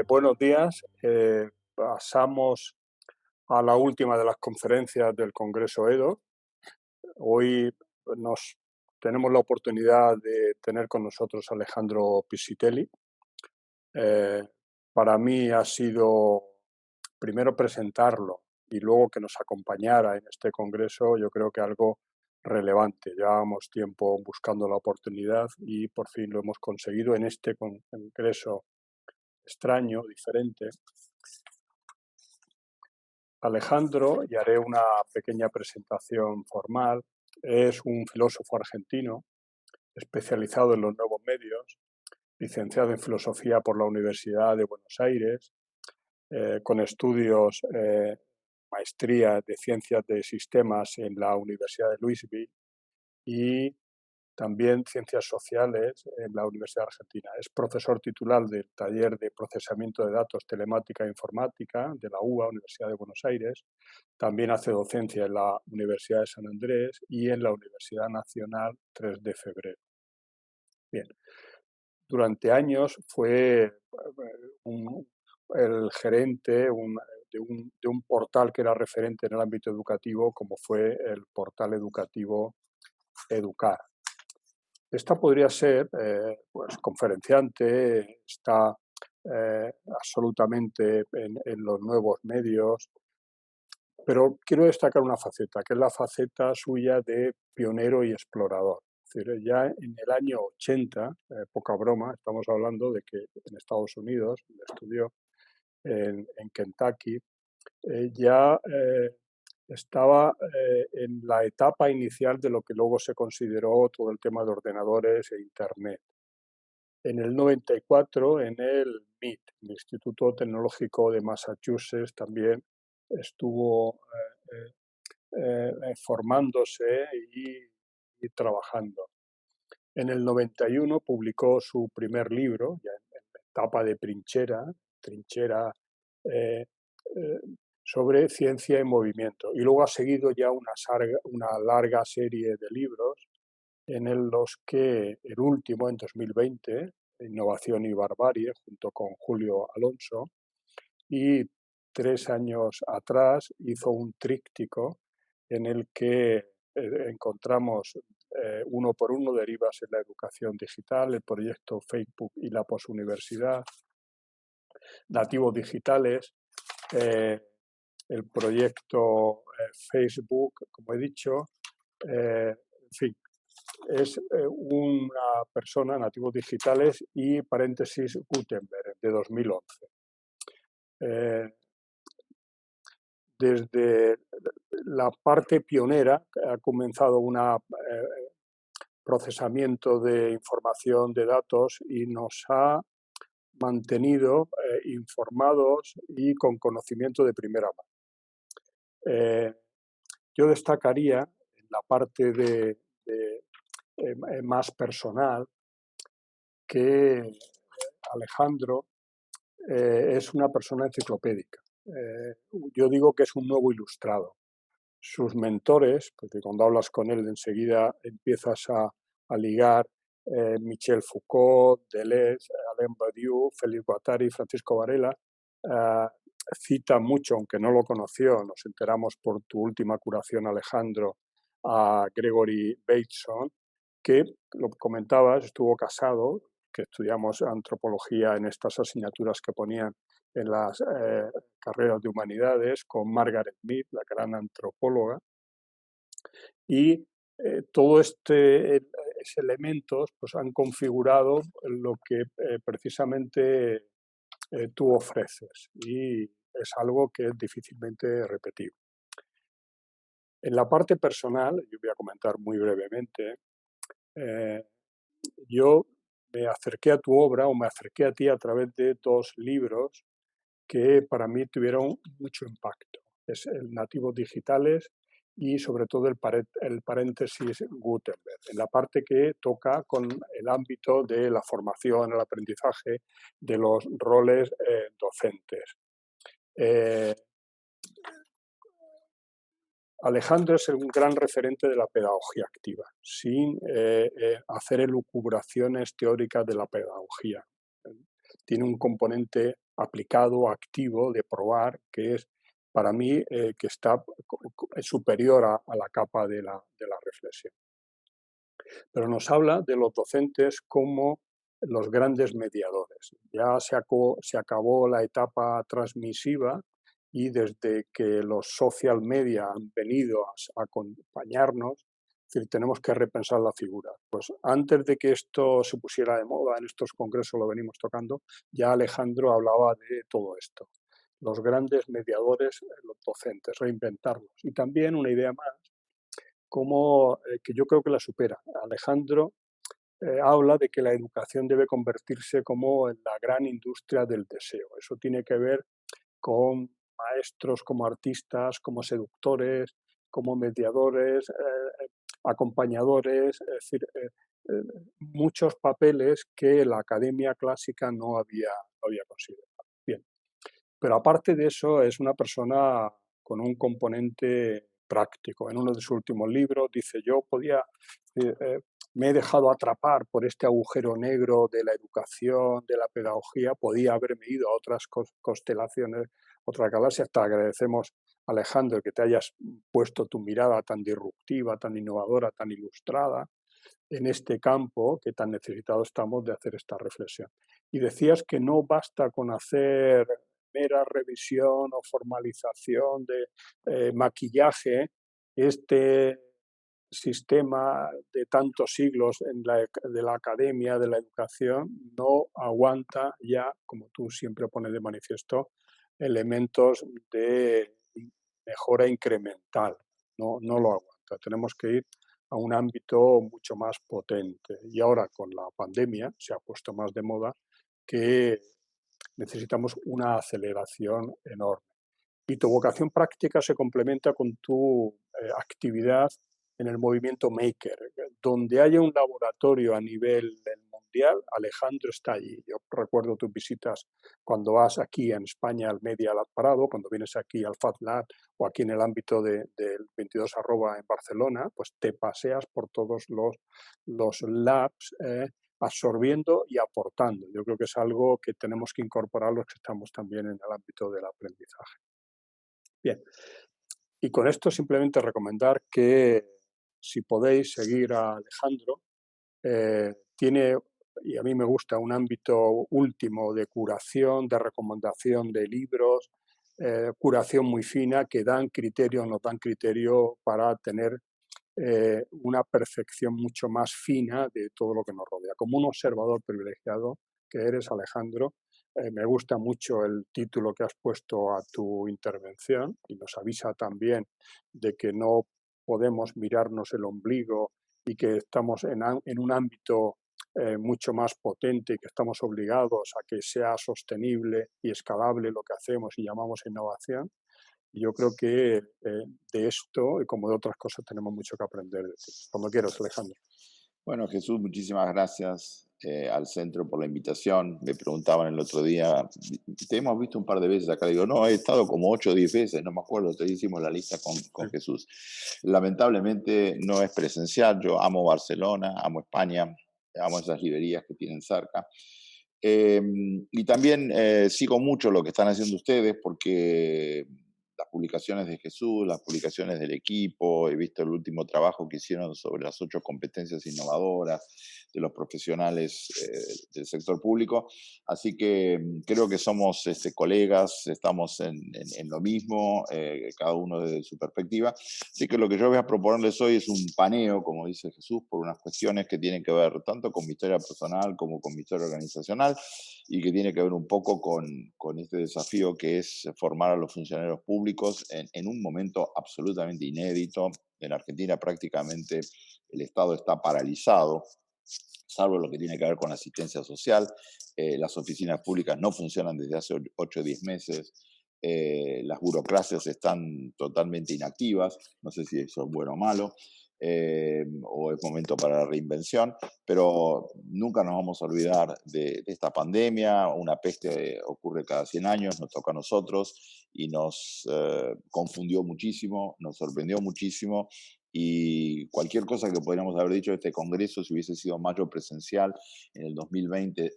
Buenos días. Pasamos a la última de las conferencias del Congreso EDO. Hoy nos tenemos la oportunidad de tener con nosotros a Alejandro Piscitelli. Para mí ha sido primero presentarlo y luego que nos acompañara en este congreso, yo creo que algo relevante. Llevábamos tiempo buscando la oportunidad y por fin lo hemos conseguido en este congreso extraño, diferente. Alejandro, y haré una pequeña presentación formal, es un filósofo argentino especializado en los nuevos medios, licenciado en Filosofía por la Universidad de Buenos Aires, con estudios, maestría de Ciencias de Sistemas en la Universidad de Louisville y también Ciencias Sociales en la Universidad Argentina. Es profesor titular del Taller de Procesamiento de Datos, Telemática e Informática de la UBA, Universidad de Buenos Aires. También hace docencia en la Universidad de San Andrés y en la Universidad Nacional 3 de Febrero. Bien, durante años fue el gerente de un portal que era referente en el ámbito educativo, como fue el portal educativo Educar. Esta podría ser, pues, conferenciante, está absolutamente en los nuevos medios, pero quiero destacar una faceta, que es la faceta suya de pionero y explorador. Es decir, ya en el año 80, poca broma, estamos hablando de que en Estados Unidos, estudió en Kentucky, ya estaba en la etapa inicial de lo que luego se consideró todo el tema de ordenadores e Internet. En el 94, en el MIT, el Instituto Tecnológico de Massachusetts, también estuvo formándose y trabajando. En el 91 publicó su primer libro, ya en etapa de trinchera, eh, eh, sobre ciencia y movimiento. Y luego ha seguido ya una larga serie de libros en los que el último, en 2020, Innovación y Barbarie, junto con Julio Alonso, y 3 años atrás hizo un tríptico en el que encontramos uno por uno derivas en la educación digital, el proyecto Facebook y la posuniversidad, nativos digitales, el proyecto Facebook, como he dicho, en fin, es una persona, nativos digitales y paréntesis Gutenberg, de 2011. Desde la parte pionera ha comenzado un procesamiento de información, de datos, y nos ha mantenido informados y con conocimiento de primera mano. Yo destacaría en la parte más personal que Alejandro es una persona enciclopédica. Yo digo que es un nuevo ilustrado. Sus mentores, porque cuando hablas con él enseguida empiezas a ligar Michel Foucault, Deleuze, Alain Badiou, Félix Guattari, Francisco Varela, cita mucho, aunque no lo conoció, nos enteramos por tu última curación, Alejandro, a Gregory Bateson, que, lo comentabas, estuvo casado, que estudiamos antropología en estas asignaturas que ponían en las carreras de humanidades, con Margaret Mead, la gran antropóloga, y todos estos elementos pues, han configurado lo que precisamente tú ofreces, y es algo que es difícilmente repetible. En la parte personal, yo voy a comentar muy brevemente, yo me acerqué a tu obra o me acerqué a ti a través de 2 libros que para mí tuvieron mucho impacto. Es el Nativos Digitales y sobre todo el paréntesis Gutenberg, en la parte que toca con el ámbito de la formación, el aprendizaje, de los roles docentes. Alejandro es un gran referente de la pedagogía activa, sin hacer elucubraciones teóricas de la pedagogía. Tiene un componente aplicado, activo, de probar, que es para mí que está superior a la capa de la reflexión. Pero nos habla de los docentes como los grandes mediadores. Ya se acabó la etapa transmisiva y desde que los social media han venido a acompañarnos, es decir, tenemos que repensar la figura. Pues antes de que esto se pusiera de moda, en estos congresos lo venimos tocando, ya Alejandro hablaba de todo esto. Los grandes mediadores, los docentes, reinventarlos. Y también una idea más como que yo creo que la supera. Alejandro habla de que la educación debe convertirse como en la gran industria del deseo. Eso tiene que ver con maestros como artistas, como seductores, como mediadores, acompañadores, es decir, muchos papeles que la academia clásica no había considerado. Bien, pero aparte de eso, es una persona con un componente práctico. En uno de sus últimos libros dice, yo podía, eh, eh, me he dejado atrapar por este agujero negro de la educación, de la pedagogía, podía haberme ido a otras constelaciones, otras galaxias. Te agradecemos, Alejandro, que te hayas puesto tu mirada tan disruptiva, tan innovadora, tan ilustrada en este campo que tan necesitados estamos de hacer esta reflexión. Y decías que no basta con hacer mera revisión o formalización de maquillaje, este sistema de tantos siglos de la academia, de la educación, no aguanta ya, como tú siempre pones de manifiesto, elementos de mejora incremental. No lo aguanta. Tenemos que ir a un ámbito mucho más potente. Y ahora con la pandemia se ha puesto más de moda que necesitamos una aceleración enorme. Y tu vocación práctica se complementa con tu actividad en el movimiento Maker. Donde haya un laboratorio a nivel mundial, Alejandro está allí. Yo recuerdo tus visitas cuando vas aquí en España al Media Lab Parado, cuando vienes aquí al Fat Lab o aquí en el ámbito del 22 arroba en Barcelona, pues te paseas por todos los labs absorbiendo y aportando. Yo creo que es algo que tenemos que incorporar los que estamos también en el ámbito del aprendizaje. Bien, y con esto simplemente recomendar que si podéis seguir a Alejandro, tiene, y a mí me gusta, un ámbito último de curación, de recomendación de libros, curación muy fina que nos dan criterio para tener una percepción mucho más fina de todo lo que nos rodea. Como un observador privilegiado que eres, Alejandro, me gusta mucho el título que has puesto a tu intervención y nos avisa también de que no podemos mirarnos el ombligo y que estamos en un ámbito mucho más potente y que estamos obligados a que sea sostenible y escalable lo que hacemos y llamamos innovación. Y yo creo que de esto y como de otras cosas tenemos mucho que aprender de ti. Cuando quieras, Alejandro. Bueno, Jesús, muchísimas gracias al centro por la invitación. Me preguntaban el otro día, te hemos visto un par de veces acá. Digo, no, he estado como 8 o 10 veces, no me acuerdo, te hicimos la lista con Sí. Jesús. Lamentablemente no es presencial, yo amo Barcelona, amo España, amo esas librerías que tienen cerca. Y también sigo mucho lo que están haciendo ustedes porque las publicaciones de Jesús, las publicaciones del equipo, he visto el último trabajo que hicieron sobre las 8 competencias innovadoras de los profesionales del sector público. Así que creo que somos colegas, estamos en lo mismo, cada uno desde su perspectiva. Así que lo que yo voy a proponerles hoy es un paneo, como dice Jesús, por unas cuestiones que tienen que ver tanto con mi historia personal como con mi historia organizacional y que tiene que ver un poco con este desafío que es formar a los funcionarios públicos en un momento absolutamente inédito. En Argentina prácticamente el Estado está paralizado, salvo lo que tiene que ver con asistencia social. Las oficinas públicas no funcionan desde hace 8 o 10 meses. Las burocracias están totalmente inactivas. No sé si eso es bueno o malo. O es momento para la reinvención, pero nunca nos vamos a olvidar de esta pandemia. Una peste ocurre cada 100 años, nos toca a nosotros y nos confundió muchísimo, nos sorprendió muchísimo y cualquier cosa que podríamos haber dicho de este Congreso, si hubiese sido mayo presencial en el 2020,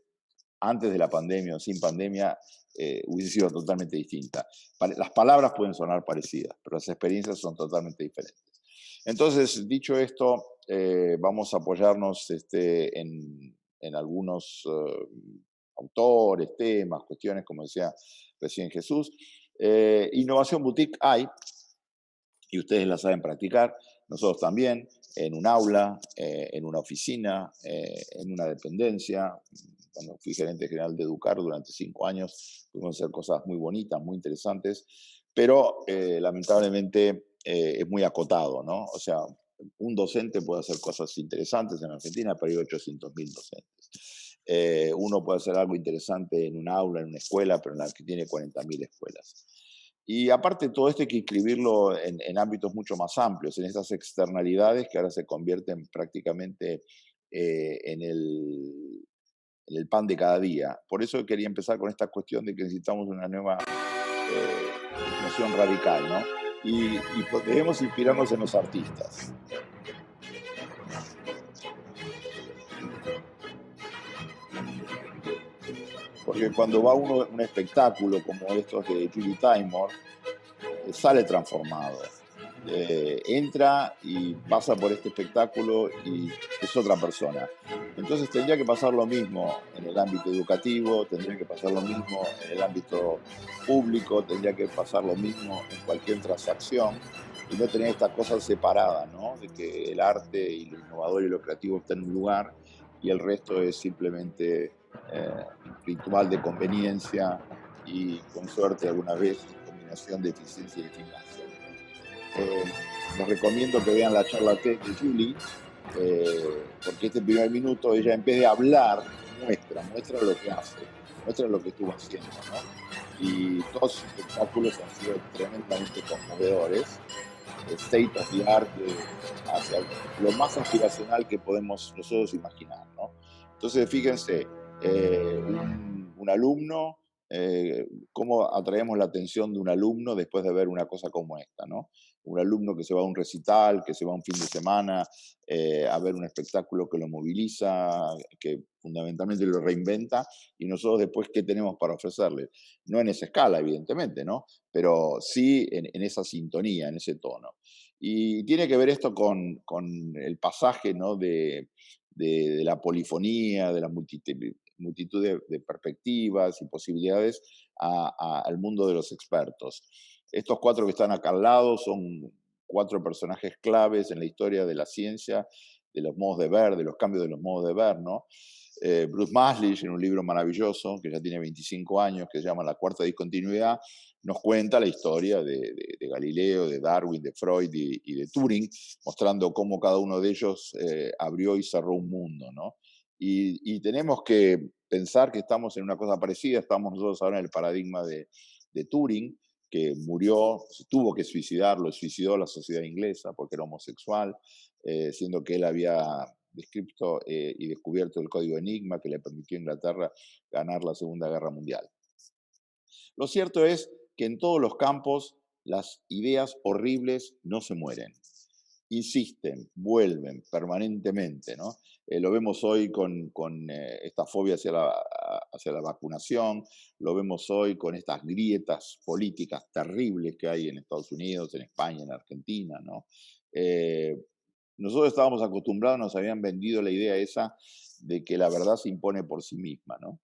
antes de la pandemia o sin pandemia, hubiese sido totalmente distinta. Las palabras pueden sonar parecidas, pero las experiencias son totalmente diferentes. Entonces, dicho esto, vamos a apoyarnos en algunos autores, temas, cuestiones, como decía recién Jesús. Innovación boutique hay, y ustedes la saben practicar, nosotros también, en un aula, en una oficina, en una dependencia. Cuando fui gerente general de Educar durante 5 años, pudimos hacer cosas muy bonitas, muy interesantes, pero lamentablemente es muy acotado, ¿no? O sea, un docente puede hacer cosas interesantes en Argentina, pero hay 800.000 docentes. Uno puede hacer algo interesante en un aula, en una escuela, pero en la que tiene 40.000 escuelas. Y aparte todo esto hay que inscribirlo en ámbitos mucho más amplios, en estas externalidades que ahora se convierten prácticamente en el pan de cada día. Por eso quería empezar con esta cuestión de que necesitamos una nueva noción radical, ¿no? Y debemos inspirarnos en los artistas. Porque cuando va uno a un espectáculo como estos de Julie Taymor, sale transformado. Entra y pasa por este espectáculo y es otra persona. Entonces tendría que pasar lo mismo en el ámbito educativo, tendría que pasar lo mismo en el ámbito público, tendría que pasar lo mismo en cualquier transacción y no tener estas cosas separadas, ¿no? De que el arte y lo innovador y lo creativo está en un lugar y el resto es simplemente ritual de conveniencia y con suerte alguna vez combinación de eficiencia y eficacia. Eh, Les recomiendo que vean la charla TED de Julie, porque este primer minuto ella en vez de hablar muestra lo que hace, muestra lo que estuvo haciendo, ¿no? Y todos sus espectáculos han sido tremendamente conmovedores, state of the art hacia lo más aspiracional que podemos nosotros imaginar, ¿no? Entonces, fíjense, un alumno, cómo atraemos la atención de un alumno después de ver una cosa como esta, ¿no? Un alumno que se va a un recital, que se va un fin de semana a ver un espectáculo que lo moviliza, que fundamentalmente lo reinventa, y nosotros después, ¿qué tenemos para ofrecerle? No en esa escala, evidentemente, ¿no? Pero sí en esa sintonía, en ese tono. Y tiene que ver esto con el pasaje, ¿no? De la polifonía, de la multitud de perspectivas y posibilidades al mundo de los expertos. Estos 4 que están acá al lado son 4 personajes claves en la historia de la ciencia, de los modos de ver, de los cambios de los modos de ver, ¿no? Bruce Maslich, en un libro maravilloso, que ya tiene 25 años, que se llama La Cuarta Discontinuidad, nos cuenta la historia de Galileo, de Darwin, de Freud y de Turing, mostrando cómo cada uno de ellos abrió y cerró un mundo, ¿no? Y tenemos que pensar que estamos en una cosa parecida, estamos nosotros ahora en el paradigma de Turing, que murió, tuvo que suicidar, lo suicidó la sociedad inglesa porque era homosexual, siendo que él había descrito y descubierto el código Enigma que le permitió a Inglaterra ganar la Segunda Guerra Mundial. Lo cierto es que en todos los campos las ideas horribles no se mueren, insisten, vuelven permanentemente, ¿no? Lo vemos hoy con esta fobia hacia la vacunación, lo vemos hoy con estas grietas políticas terribles que hay en Estados Unidos, en España, en Argentina, ¿no? Eh, Nosotros estábamos acostumbrados, nos habían vendido la idea esa de que la verdad se impone por sí misma, ¿no?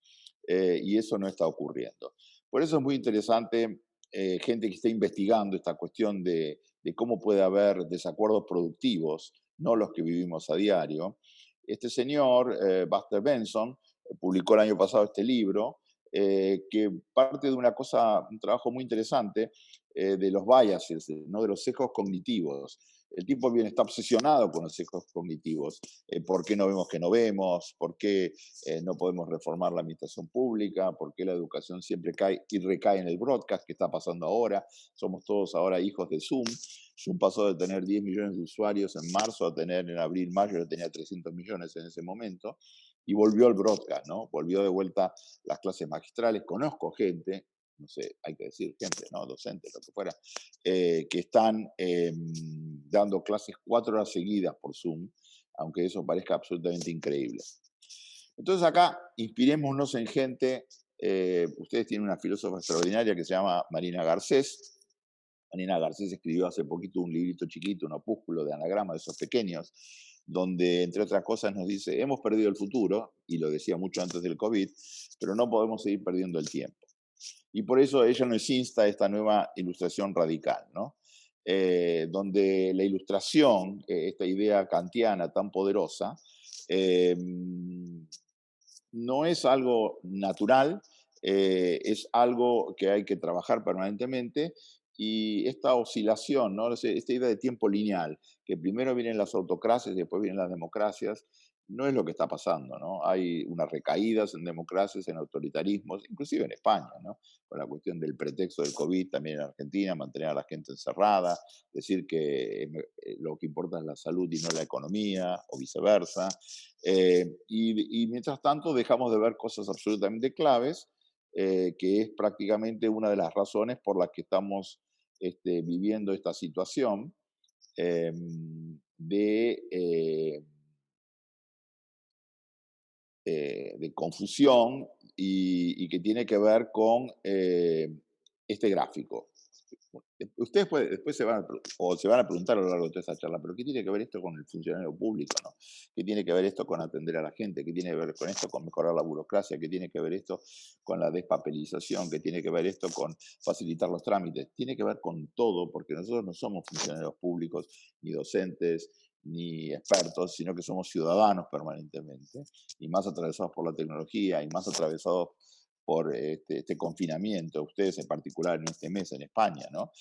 Y eso no está ocurriendo. Por eso es muy interesante gente que está investigando esta cuestión de cómo puede haber desacuerdos productivos, no los que vivimos a diario. Este señor, Buster Benson, publicó el año pasado este libro, que parte de una cosa, un trabajo muy interesante de los biases, ¿no? De los sesgos cognitivos. El tipo bien está obsesionado con los sesgos cognitivos. ¿Por qué no vemos que no vemos? ¿Por qué no podemos reformar la administración pública? ¿Por qué la educación siempre cae y recae en el broadcast que está pasando ahora? Somos todos ahora hijos de Zoom. Zoom pasó de tener 10 millones de usuarios en marzo a tener en abril, mayo, ya tenía 300 millones en ese momento. Y volvió el broadcast, ¿no? Volvió de vuelta las clases magistrales. Conozco gente, no sé, hay que decir gente, ¿no? Docentes, lo que fuera, que están dando clases 4 horas seguidas por Zoom, aunque eso parezca absolutamente increíble. Entonces acá, inspirémonos en gente, ustedes tienen una filósofa extraordinaria que se llama Marina Garcés. Marina Garcés escribió hace poquito un librito chiquito, un opúsculo de anagrama de esos pequeños, donde, entre otras cosas, nos dice, hemos perdido el futuro, y lo decía mucho antes del COVID, pero no podemos seguir perdiendo el tiempo. Y por eso ella nos insta a esta nueva ilustración radical, ¿no? Donde la ilustración, esta idea kantiana tan poderosa, eh, no es algo natural, es algo que hay que trabajar permanentemente y esta oscilación, ¿no? Esta idea de tiempo lineal, que primero vienen las autocracias y después vienen las democracias, no es lo que está pasando, ¿no? Hay unas recaídas en democracias, en autoritarismos, inclusive en España, ¿no? Con la cuestión del pretexto del COVID, también en Argentina, mantener a la gente encerrada, decir que lo que importa es la salud y no la economía, o viceversa. Y mientras tanto dejamos de ver cosas absolutamente claves, que es prácticamente una de las razones por las que estamos viviendo esta situación de de confusión y que tiene que ver con este gráfico. Ustedes después se van a preguntar a lo largo de toda esta charla, pero ¿qué tiene que ver esto con el funcionario público? ¿No? ¿Qué tiene que ver esto con atender a la gente? ¿Qué tiene que ver con esto con mejorar la burocracia? ¿Qué tiene que ver esto con la despapelización? ¿Qué tiene que ver esto con facilitar los trámites? Tiene que ver con todo, porque nosotros no somos funcionarios públicos, ni docentes, ni expertos, sino que somos ciudadanos permanentemente, y más atravesados por la tecnología, y más atravesados por este confinamiento, ustedes en particular en este mes en España, ¿no?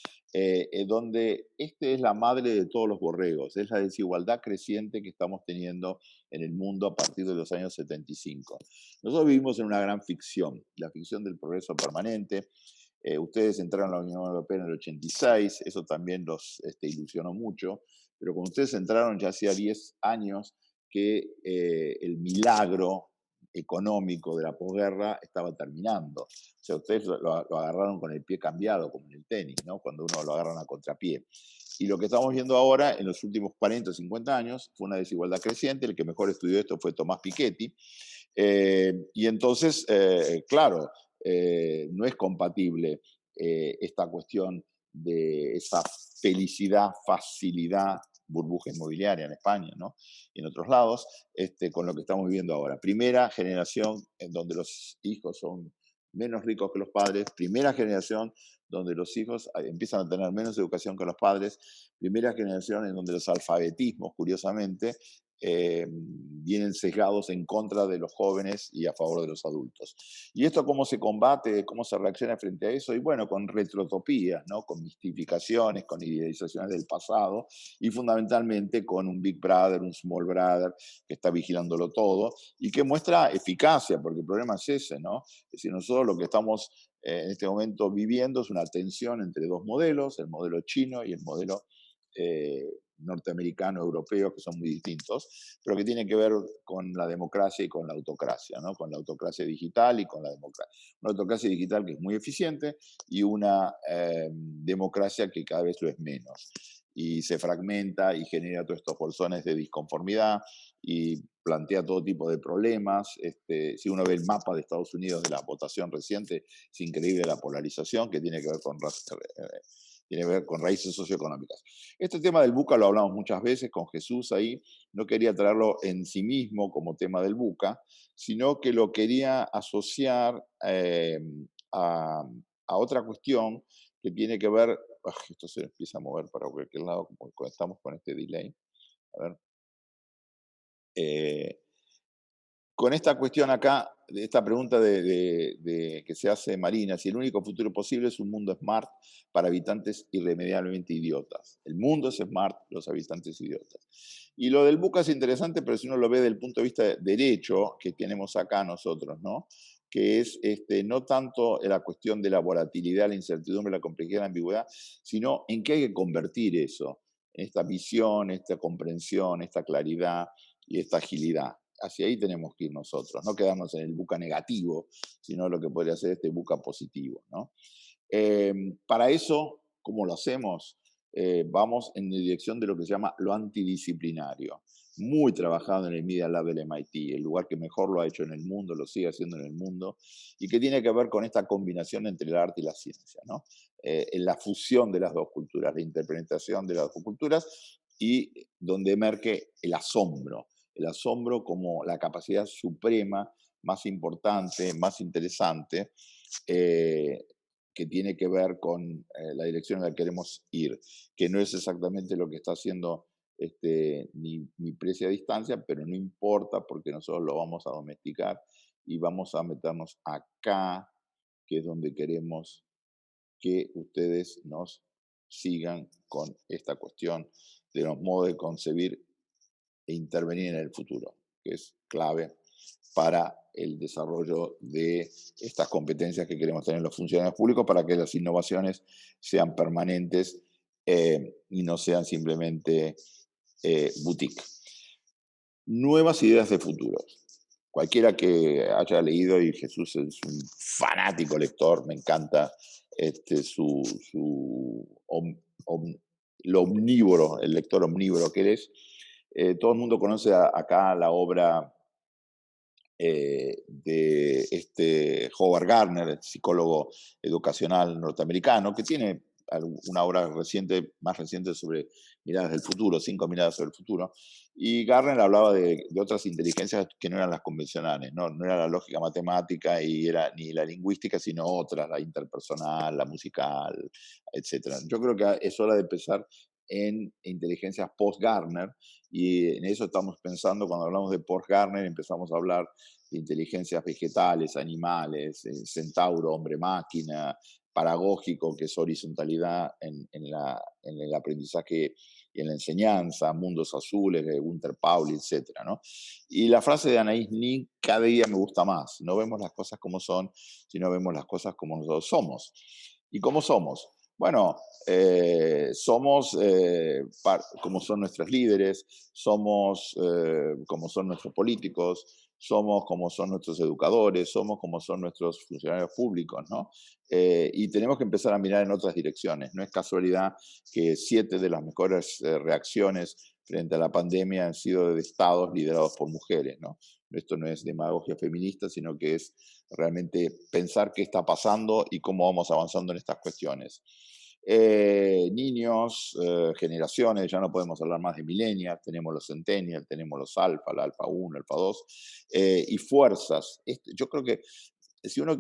Donde es la madre de todos los borregos, es la desigualdad creciente que estamos teniendo en el mundo a partir de los años 75. Nosotros vivimos en una gran ficción, la ficción del progreso permanente. Ustedes entraron a la Unión Europea en el 86, eso también los ilusionó mucho, pero cuando ustedes entraron ya hacía 10 años que el milagro económico de la posguerra estaba terminando. O sea, ustedes lo agarraron con el pie cambiado, como en el tenis, ¿no? Cuando uno lo agarra a contrapié. Y lo que estamos viendo ahora, en los últimos 40 o 50 años, fue una desigualdad creciente. El que mejor estudió esto fue Tomás Piketty. Y entonces, claro, no es compatible esta cuestión de esa felicidad, facilidad, burbuja inmobiliaria en España, ¿no? Y en otros lados, con lo que estamos viviendo ahora. Primera generación en donde los hijos son menos ricos que los padres, primera generación donde los hijos empiezan a tener menos educación que los padres, primera generación en donde los alfabetismos, curiosamente, vienen sesgados en contra de los jóvenes y a favor de los adultos. ¿Y esto cómo se combate, cómo se reacciona frente a eso? Y bueno, con retrotopías, ¿no? Con mistificaciones, con idealizaciones del pasado y fundamentalmente con un Big Brother, un Small Brother que está vigilándolo todo y que muestra eficacia, porque el problema es ese, ¿no? Es decir, nosotros lo que estamos en este momento viviendo es una tensión entre dos modelos, el modelo chino y el modelo eh, norteamericano, europeo, que son muy distintos, pero que tienen que ver con la democracia y con la autocracia, ¿no? Con la autocracia digital y con la democracia. Una autocracia digital que es muy eficiente y una democracia que cada vez lo es menos. Y se fragmenta y genera todos estos bolsones de disconformidad y plantea todo tipo de problemas. Si uno ve el mapa de Estados Unidos de la votación reciente, es increíble la polarización que tiene que ver tiene que ver con raíces socioeconómicas. Este tema del buca lo hablamos muchas veces con Jesús ahí, no quería traerlo en sí mismo como tema del buca, sino que lo quería asociar a, a otra cuestión que tiene que ver, esto se empieza a mover para cualquier lado, como estamos con este delay, a ver, eh, con esta cuestión acá, de esta pregunta que se hace Marina, si el único futuro posible es un mundo smart para habitantes irremediablemente idiotas. El mundo es smart, los habitantes idiotas. Y lo del buca es interesante, pero si uno lo ve desde el punto de vista de derecho que tenemos acá nosotros, ¿no? Que es no tanto la cuestión de la volatilidad, la incertidumbre, la complejidad, la ambigüedad, sino en qué hay que convertir eso, en esta visión, esta comprensión, esta claridad y esta agilidad. Hacia ahí tenemos que ir nosotros, no quedarnos en el buca negativo, sino lo que podría ser este buca positivo, ¿no? Para eso, ¿cómo lo hacemos? Vamos en dirección de lo que se llama lo antidisciplinario. muy trabajado en el Media Lab del MIT, el lugar que mejor lo ha hecho en el mundo, lo sigue haciendo en el mundo, y que tiene que ver con esta combinación entre el arte y la ciencia, ¿no? En la fusión de las dos culturas, la interpretación de las dos culturas, y donde emerge el asombro como la capacidad suprema, más importante, más interesante, eh, que tiene que ver con la dirección en la que queremos ir, que no es exactamente lo que está haciendo mi precia a distancia, pero no importa porque nosotros lo vamos a domesticar y vamos a meternos acá, que es donde queremos que ustedes nos sigan con esta cuestión de los modos de concebir e intervenir en el futuro, que es clave para el desarrollo de estas competencias que queremos tener los funcionarios públicos para que las innovaciones sean permanentes y no sean simplemente boutique. Nuevas ideas de futuro. Cualquiera que haya leído, y Jesús es un fanático lector, me encanta su lo omnívoro, el lector omnívoro que él es. Todo el mundo conoce acá la obra de Howard Gardner, el psicólogo educacional norteamericano, que tiene una obra reciente, más reciente sobre miradas del futuro, 5 miradas sobre el futuro, y Gardner hablaba de otras inteligencias que no eran las convencionales, no era la lógica matemática y era ni la lingüística, sino otras, la interpersonal, la musical, etcétera. Yo creo que es hora de empezar en inteligencias post-Gardner, y en eso estamos pensando cuando hablamos de post-Gardner, empezamos a hablar de inteligencias vegetales, animales, centauro, hombre-máquina, paragógico, que es horizontalidad en el aprendizaje y en la enseñanza, mundos azules de Gunther Pauli, etc. ¿no? Y la frase de Anaïs Nin cada día me gusta más. No vemos las cosas como son, sino vemos las cosas como nosotros somos. ¿Y cómo somos? Bueno, somos como son nuestros líderes, somos como son nuestros políticos, somos como son nuestros educadores, somos como son nuestros funcionarios públicos, ¿no? Y tenemos que empezar a mirar en otras direcciones. No es casualidad que 7 de las mejores reacciones frente a la pandemia han sido de estados liderados por mujeres, ¿no? Esto no es demagogia feminista, sino que es realmente pensar qué está pasando y cómo vamos avanzando en estas cuestiones. Niños, generaciones, ya no podemos hablar más de millennials, tenemos los centennials, tenemos los alfa, la alfa 1, alfa 2, y fuerzas. Yo creo que si uno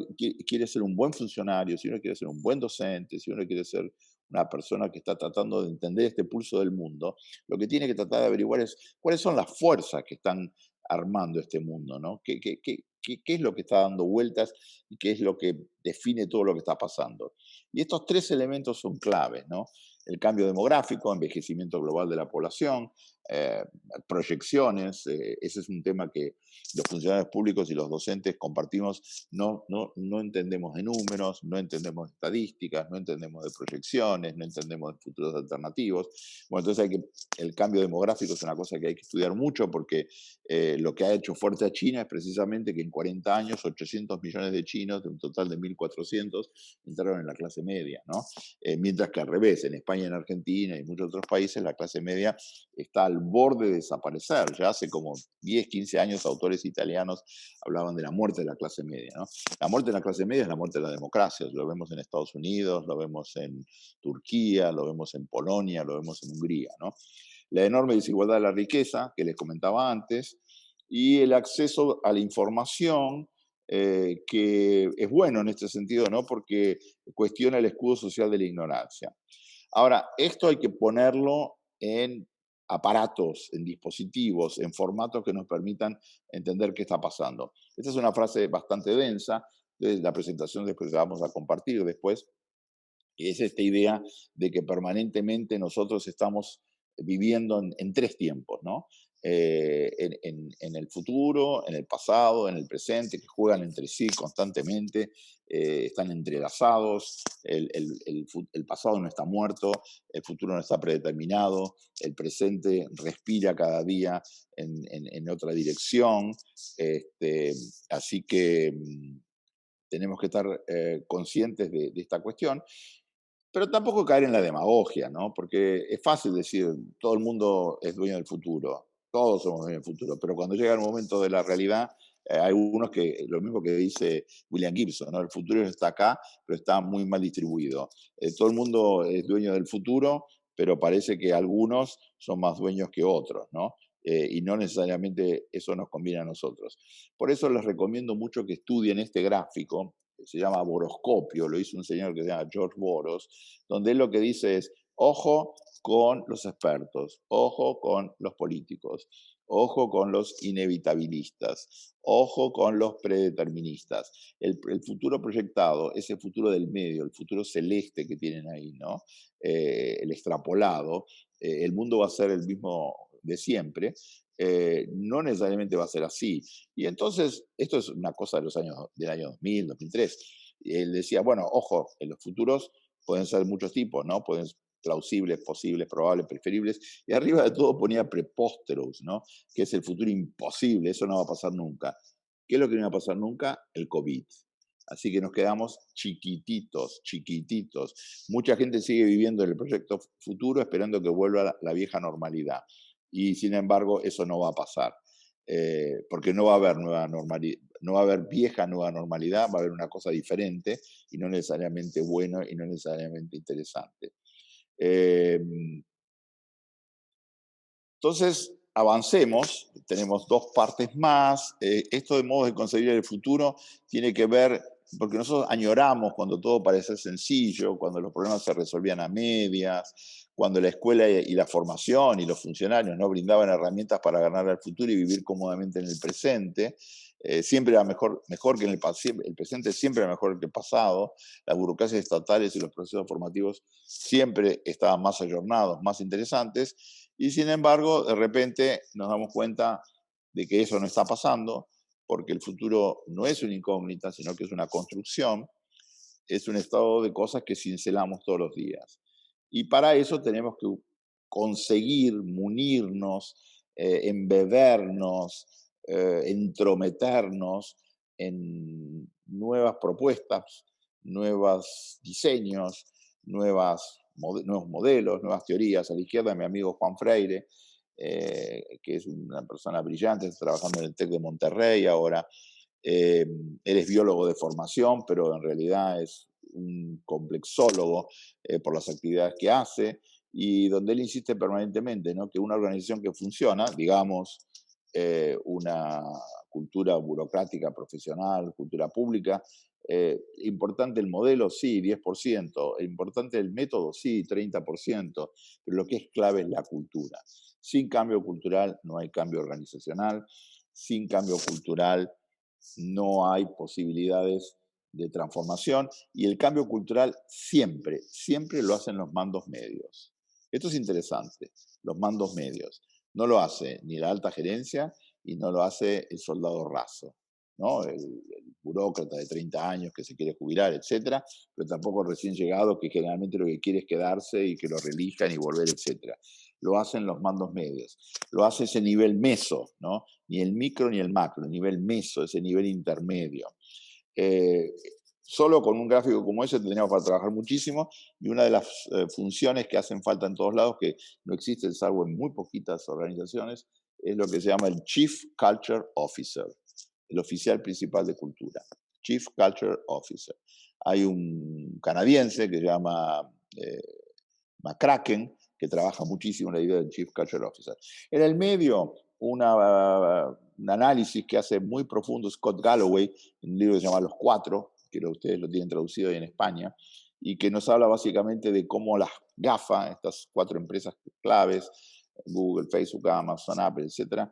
quiere ser un buen funcionario, si uno quiere ser un buen docente, si uno quiere ser una persona que está tratando de entender este pulso del mundo, lo que tiene que tratar de averiguar es cuáles son las fuerzas que están armando este mundo, ¿no? ¿Qué es lo que está dando vueltas y qué es lo que define todo lo que está pasando? Y estos 3 elementos son claves, ¿no? El cambio demográfico, envejecimiento global de la población, eh, proyecciones, ese es un tema que los funcionarios públicos y los docentes compartimos, no entendemos de números, no entendemos de estadísticas, no entendemos de proyecciones, no entendemos de futuros alternativos. Bueno, entonces el cambio demográfico es una cosa que hay que estudiar mucho porque lo que ha hecho fuerte a China es precisamente que en 40 años 800 millones de chinos, de un total de 1.400, entraron en la clase media, ¿no? Mientras que al revés, en España, en Argentina y muchos otros países, la clase media está al borde de desaparecer. Ya hace como 10, 15 años autores italianos hablaban de la muerte de la clase media, ¿no? La muerte de la clase media es la muerte de la democracia. Lo vemos en Estados Unidos, lo vemos en Turquía, lo vemos en Polonia, lo vemos en Hungría, ¿no? La enorme desigualdad de la riqueza, que les comentaba antes, y el acceso a la información, que es bueno en este sentido, ¿no? Porque cuestiona el escudo social de la ignorancia. Ahora, esto hay que ponerlo en aparatos, en dispositivos, en formatos que nos permitan entender qué está pasando. Esta es una frase bastante densa, de la presentación después la vamos a compartir después, y es esta idea de que permanentemente nosotros estamos viviendo en 3 tiempos, ¿no? En el futuro, en el pasado, en el presente, que juegan entre sí constantemente, están entrelazados, el pasado no está muerto, el futuro no está predeterminado, el presente respira cada día en otra dirección, este, así que tenemos que estar conscientes de esta cuestión. Pero tampoco caer en la demagogia, ¿no? Porque es fácil decir, todo el mundo es dueño del futuro. Todos somos en el futuro, pero cuando llega el momento de la realidad, hay unos que, lo mismo que dice William Gibson, ¿no? El futuro está acá, pero está muy mal distribuido. Todo el mundo es dueño del futuro, pero parece que algunos son más dueños que otros, ¿no? Y no necesariamente eso nos conviene a nosotros. Por eso les recomiendo mucho que estudien este gráfico, que se llama boroscopio, lo hizo un señor que se llama George Boros, donde él lo que dice es, ojo con los expertos, ojo con los políticos, ojo con los inevitabilistas, ojo con los predeterministas. El futuro proyectado es el futuro del medio, el futuro celeste que tienen ahí, ¿no? El extrapolado. El mundo va a ser el mismo de siempre. No necesariamente va a ser así. Y entonces, esto es una cosa de los años, del año 2000, 2003. Él decía, bueno, ojo, en los futuros pueden ser muchos tipos, ¿no? Pueden plausibles, posibles, probables, preferibles, y arriba de todo ponía prepósteros, ¿no? Que es el futuro imposible, eso no va a pasar nunca. ¿Qué es lo que no va a pasar nunca? El COVID. Así que nos quedamos chiquititos, chiquititos. Mucha gente sigue viviendo en el proyecto futuro esperando que vuelva la vieja normalidad. Y sin embargo, eso no va a pasar. Porque no va a haber nueva normalidad, no va a haber vieja nueva normalidad, va a haber una cosa diferente y no necesariamente bueno y no necesariamente interesante. Eh, entonces, avancemos, tenemos dos partes más. Esto de modos de concebir el futuro tiene que ver, porque nosotros añoramos cuando todo parecía sencillo, cuando los problemas se resolvían a medias, cuando la escuela y la formación y los funcionarios no brindaban herramientas para ganar al futuro y vivir cómodamente en el presente. Siempre era mejor que en el presente siempre era mejor que el pasado. Las burocracias estatales y los procesos formativos siempre estaban más ayornados, más interesantes, y sin embargo, de repente nos damos cuenta de que eso no está pasando, porque el futuro no es una incógnita, sino que es una construcción, es un estado de cosas que cincelamos todos los días. Y para eso tenemos que conseguir munirnos, embebernos, entrometernos en nuevas propuestas, nuevos diseños, nuevos modelos, nuevas teorías. A la izquierda, mi amigo Juan Freire, que es una persona brillante, está trabajando en el TEC de Monterrey ahora. Eh, Él es biólogo de formación, pero en realidad es un complexólogo por las actividades que hace, y donde él insiste permanentemente, ¿no? Que una organización que funciona, digamos, una cultura burocrática profesional, cultura pública, importante el modelo, sí, 10%, importante el método, sí, 30%, pero lo que es clave es la cultura. Sin cambio cultural no hay cambio organizacional, sin cambio cultural no hay posibilidades de transformación, y el cambio cultural siempre, siempre lo hacen los mandos medios. Esto es interesante, los mandos medios. No lo hace ni la alta gerencia y no lo hace el soldado raso, ¿no? El burócrata de 30 años que se quiere jubilar, etcétera, pero tampoco el recién llegado que generalmente lo que quiere es quedarse y que lo relijan y volver, etcétera. Lo hacen los mandos medios. Lo hace ese nivel meso, ¿no? Ni el micro ni el macro, el nivel meso, ese nivel intermedio. Eh, Solo con un gráfico como ese tendríamos para trabajar muchísimo, y una de las funciones que hacen falta en todos lados, que no existen salvo en muy poquitas organizaciones, es lo que se llama el Chief Culture Officer, el oficial principal de cultura, Chief Culture Officer. Hay un canadiense que se llama eh, McCracken, que trabaja muchísimo en la idea del Chief Culture Officer. En el medio, un análisis que hace muy profundo Scott Galloway, en un libro que se llama Los Cuatro, que ustedes lo tienen traducido ahí en España, y que nos habla básicamente de cómo las GAFA, estas cuatro empresas claves, Google, Facebook, Amazon, Apple, etcétera,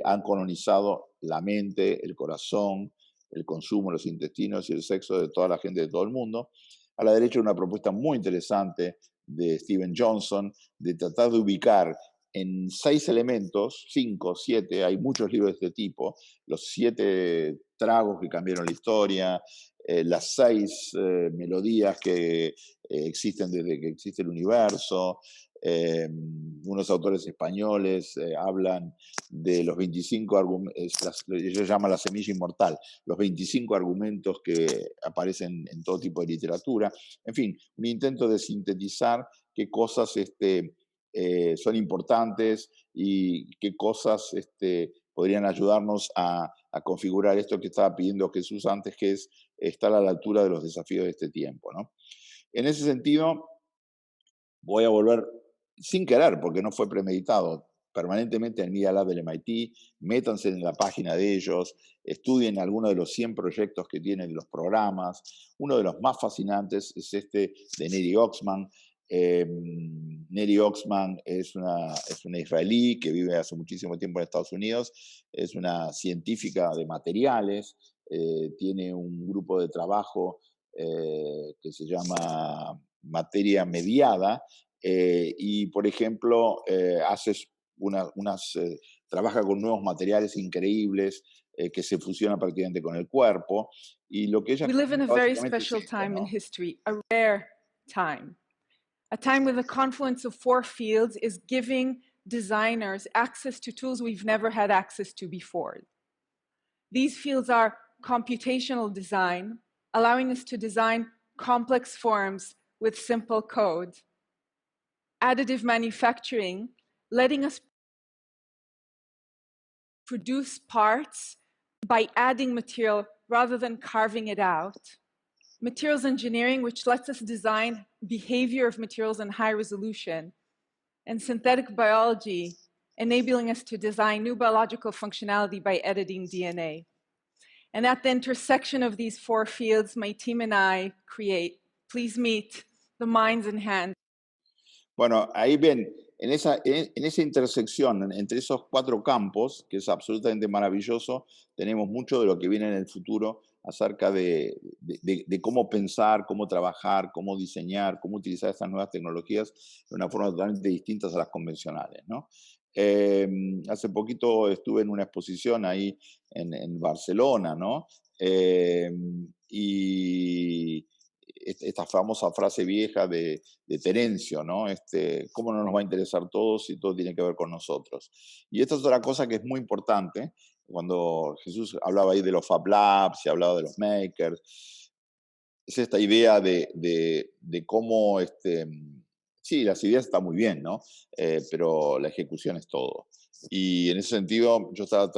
han colonizado la mente, el corazón, el consumo, los intestinos y el sexo de toda la gente de todo el mundo. A la derecha, una propuesta muy interesante de Steven Johnson, de tratar de ubicar en 6 elementos, 5, 7, hay muchos libros de este tipo, los 7 tragos que cambiaron la historia, las 6 melodías que existen desde que existe el universo. Unos autores españoles hablan de los 25 argumentos, ellos llaman la semilla inmortal, los 25 argumentos que aparecen en todo tipo de literatura. En fin, un intento de sintetizar qué cosas son importantes y qué cosas podrían ayudarnos a configurar esto que estaba pidiendo Jesús antes, que es estar a la altura de los desafíos de este tiempo, ¿no? En ese sentido, voy a volver sin querer, porque no fue premeditado, permanentemente al Media Lab del MIT, métanse en la página de ellos, estudien algunos de los 100 proyectos que tienen los programas. Uno de los más fascinantes es este de Neri Oxman. Neri Oxman es una israelí que vive hace muchísimo tiempo en Estados Unidos, es una científica de materiales, tiene un grupo de trabajo que se llama materia mediada, y, por ejemplo, trabaja con nuevos materiales increíbles que se fusionan prácticamente con el cuerpo. Y lo que ella We live in a comenta very básicamente es special esto, time in ¿no? history, a rare time, a time when the confluence of four fields is giving designers access to tools we've never had access to before. These fields are computational design, allowing us to design complex forms with simple code, additive manufacturing, letting us produce parts by adding material rather than carving it out, materials engineering, which lets us design behavior of materials in high resolution, and synthetic biology, enabling us to design new biological functionality by editing DNA. And at the intersection of these four fields, my team and I create. Please meet the minds and hands. Bueno, ahí ven, en esa intersección entre esos 4 campos, que es absolutamente maravilloso, tenemos mucho de lo que viene en el futuro acerca de cómo pensar, cómo trabajar, cómo diseñar, cómo utilizar estas nuevas tecnologías de una forma totalmente distinta a las convencionales, ¿no? Hace poquito estuve en una exposición ahí en Barcelona, ¿no? Y esta famosa frase vieja de Terencio, ¿no? ¿Cómo no nos va a interesar todo si todo tiene que ver con nosotros? Y esta es otra cosa que es muy importante, cuando Jesús hablaba ahí de los Fab Labs y hablaba de los makers, es esta idea de cómo, sí, las ideas están muy bien, ¿no? Pero la ejecución es todo. Y en ese sentido, yo estaba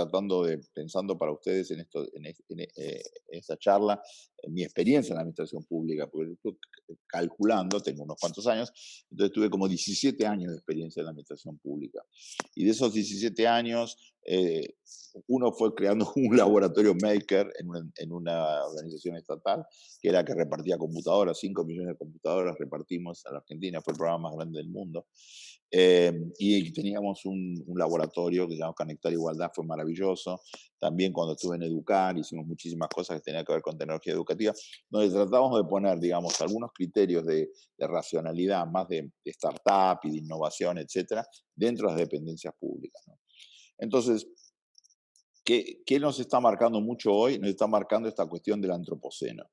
pensando para ustedes en esto, en esta charla, en mi experiencia en la administración pública, porque estoy calculando, tengo unos cuantos años, entonces tuve como 17 años de experiencia en la administración pública. Y de esos 17 años, uno fue creando un laboratorio maker en una organización estatal, que era que repartía computadoras, 5 millones de computadoras repartimos a la Argentina, fue el programa más grande del mundo. Y teníamos un laboratorio que se llama Conectar Igualdad, fue maravilloso. También cuando estuve en Educar, hicimos muchísimas cosas que tenían que ver con tecnología educativa, donde tratábamos de poner, digamos, algunos criterios de racionalidad, más de startup y de innovación, etcétera, dentro de las dependencias públicas, ¿no? Entonces, ¿qué nos está marcando mucho hoy? Nos está marcando esta cuestión del antropoceno.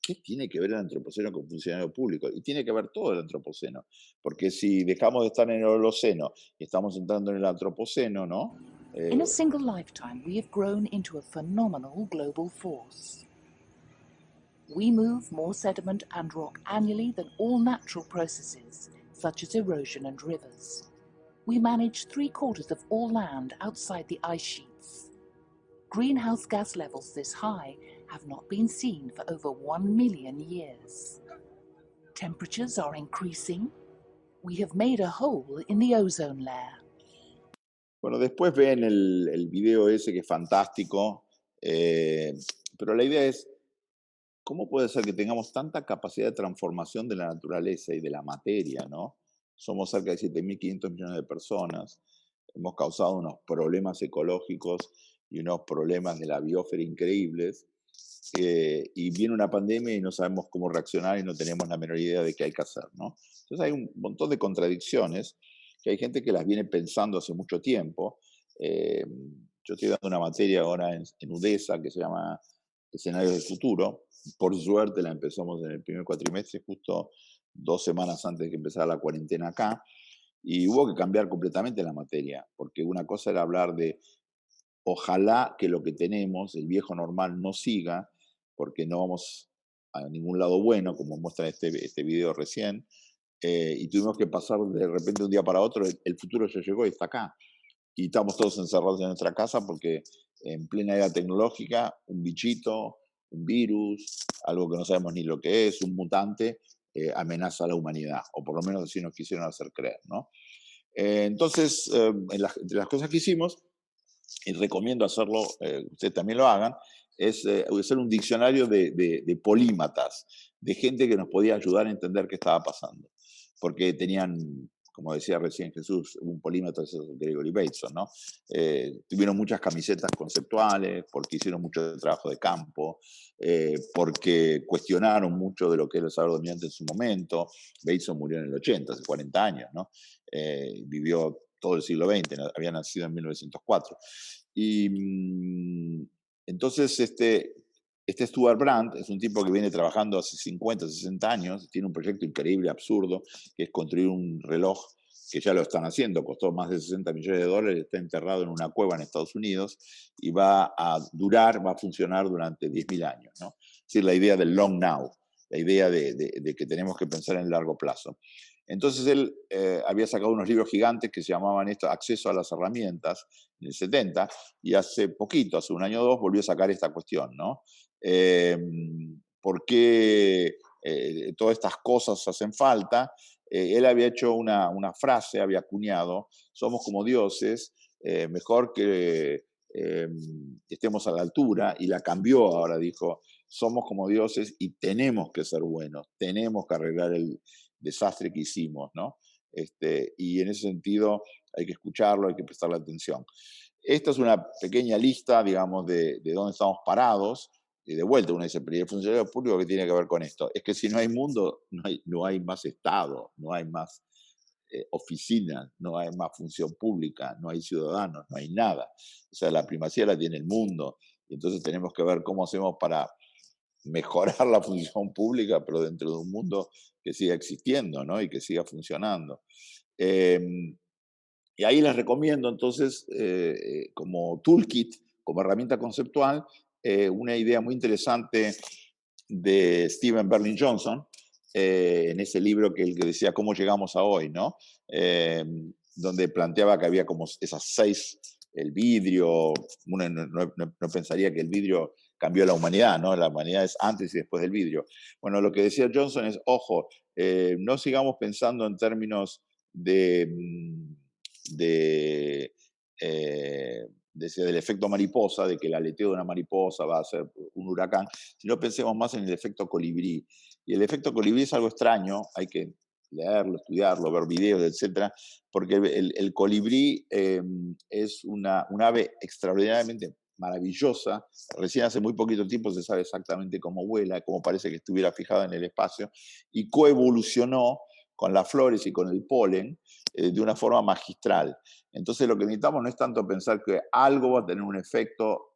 ¿Qué tiene que ver el antropoceno con funcionario público? Y tiene que ver todo el antropoceno, porque si dejamos de estar en el holoceno y estamos entrando en el antropoceno, ¿no? In a single lifetime, we have grown into a phenomenal global force. We move more sediment and rock annually than all natural processes, such as erosion and rivers. We manage 3/4 of all land outside the ice sheets. Greenhouse gas levels this high have not been seen for over 1 million years. Temperatures are increasing. We have made a hole in the ozone layer. Bueno, después ven el video ese que es fantástico, pero la idea es, ¿cómo puede ser que tengamos tanta capacidad de transformación de la naturaleza y de la materia, ¿no? Somos cerca de 7.500 millones de personas, hemos causado unos problemas ecológicos y unos problemas de la biosfera increíbles, y viene una pandemia y no sabemos cómo reaccionar y no tenemos la menor idea de qué hay que hacer, ¿no? Entonces hay un montón de contradicciones que hay gente que las viene pensando hace mucho tiempo. Eh, yo estoy dando una materia ahora en UDESA que se llama Escenarios del Futuro. Por suerte la empezamos en el primer cuatrimestre, justo 2 semanas antes de que empezara la cuarentena acá, y hubo que cambiar completamente la materia, porque una cosa era hablar de ojalá que lo que tenemos, el viejo normal, no siga, porque no vamos a ningún lado bueno, como muestra este video recién. y tuvimos que pasar de repente de un día para otro, el futuro ya llegó y está acá. Y estamos todos encerrados en nuestra casa porque en plena era tecnológica, un bichito, un virus, algo que no sabemos ni lo que es, un mutante, amenaza a la humanidad, o por lo menos así nos quisieron hacer creer, ¿no? Entonces, de las cosas que hicimos, y recomiendo hacerlo, ustedes también lo hagan, es hacer un diccionario de polímatas, de gente que nos podía ayudar a entender qué estaba pasando. Porque tenían, como decía recién Jesús, un polímata, es Gregory Bateson, ¿no? Tuvieron muchas camisetas conceptuales, porque hicieron mucho trabajo de campo, porque cuestionaron mucho de lo que era el saber dominante en su momento. Bateson murió en el 80, hace 40 años, ¿no? Vivió todo el siglo XX, había nacido en 1904. Y entonces este Stuart Brandt es un tipo que viene trabajando hace 50, 60 años, tiene un proyecto increíble, absurdo, que es construir un reloj que ya lo están haciendo, costó más de 60 millones de dólares, está enterrado en una cueva en Estados Unidos y va a durar, va a funcionar durante 10.000 años, ¿no? Es decir, la idea del long now, la idea de que tenemos que pensar en largo plazo. Entonces él había sacado unos libros gigantes que se llamaban esto, Acceso a las herramientas, en el 70, y hace poquito, hace un año o dos, volvió a sacar esta cuestión, ¿no? ¿Por qué todas estas cosas hacen falta? Él había hecho una frase, había acuñado, somos como dioses, mejor que estemos a la altura, y la cambió ahora, dijo, somos como dioses y tenemos que ser buenos, tenemos que arreglar el desastre que hicimos, ¿no? Y en ese sentido hay que escucharlo, hay que prestarle atención. Esta es una pequeña lista, digamos, de dónde estamos parados. Y de vuelta uno dice, pero ¿y el funcionario público qué tiene que ver con esto? Es que si no hay mundo, no hay más Estado, no hay más oficinas, no hay más función pública, no hay ciudadanos, no hay nada. O sea, la primacía la tiene el mundo. Y entonces tenemos que ver cómo hacemos para mejorar la función pública, pero dentro de un mundo que siga existiendo, ¿no? Y que siga funcionando. Y ahí les recomiendo entonces, como toolkit, como herramienta conceptual, una idea muy interesante de Stephen Berlin Johnson, en ese libro que decía cómo llegamos a hoy, ¿no? Donde planteaba que había como esas 6, el vidrio, uno no pensaría que el vidrio cambió la humanidad, ¿no? La humanidad es antes y después del vidrio. Bueno, lo que decía Johnson es, ojo, no sigamos pensando en términos de del efecto mariposa, de que el aleteo de una mariposa va a ser un huracán, sino pensemos más en el efecto colibrí. Y el efecto colibrí es algo extraño, hay que leerlo, estudiarlo, ver videos, etcétera, porque el colibrí es un ave extraordinariamente maravillosa. Recién hace muy poquito tiempo se sabe exactamente cómo vuela, cómo parece que estuviera fijada en el espacio, y coevolucionó con las flores y con el polen de una forma magistral. Entonces lo que necesitamos no es tanto pensar que algo va a tener un efecto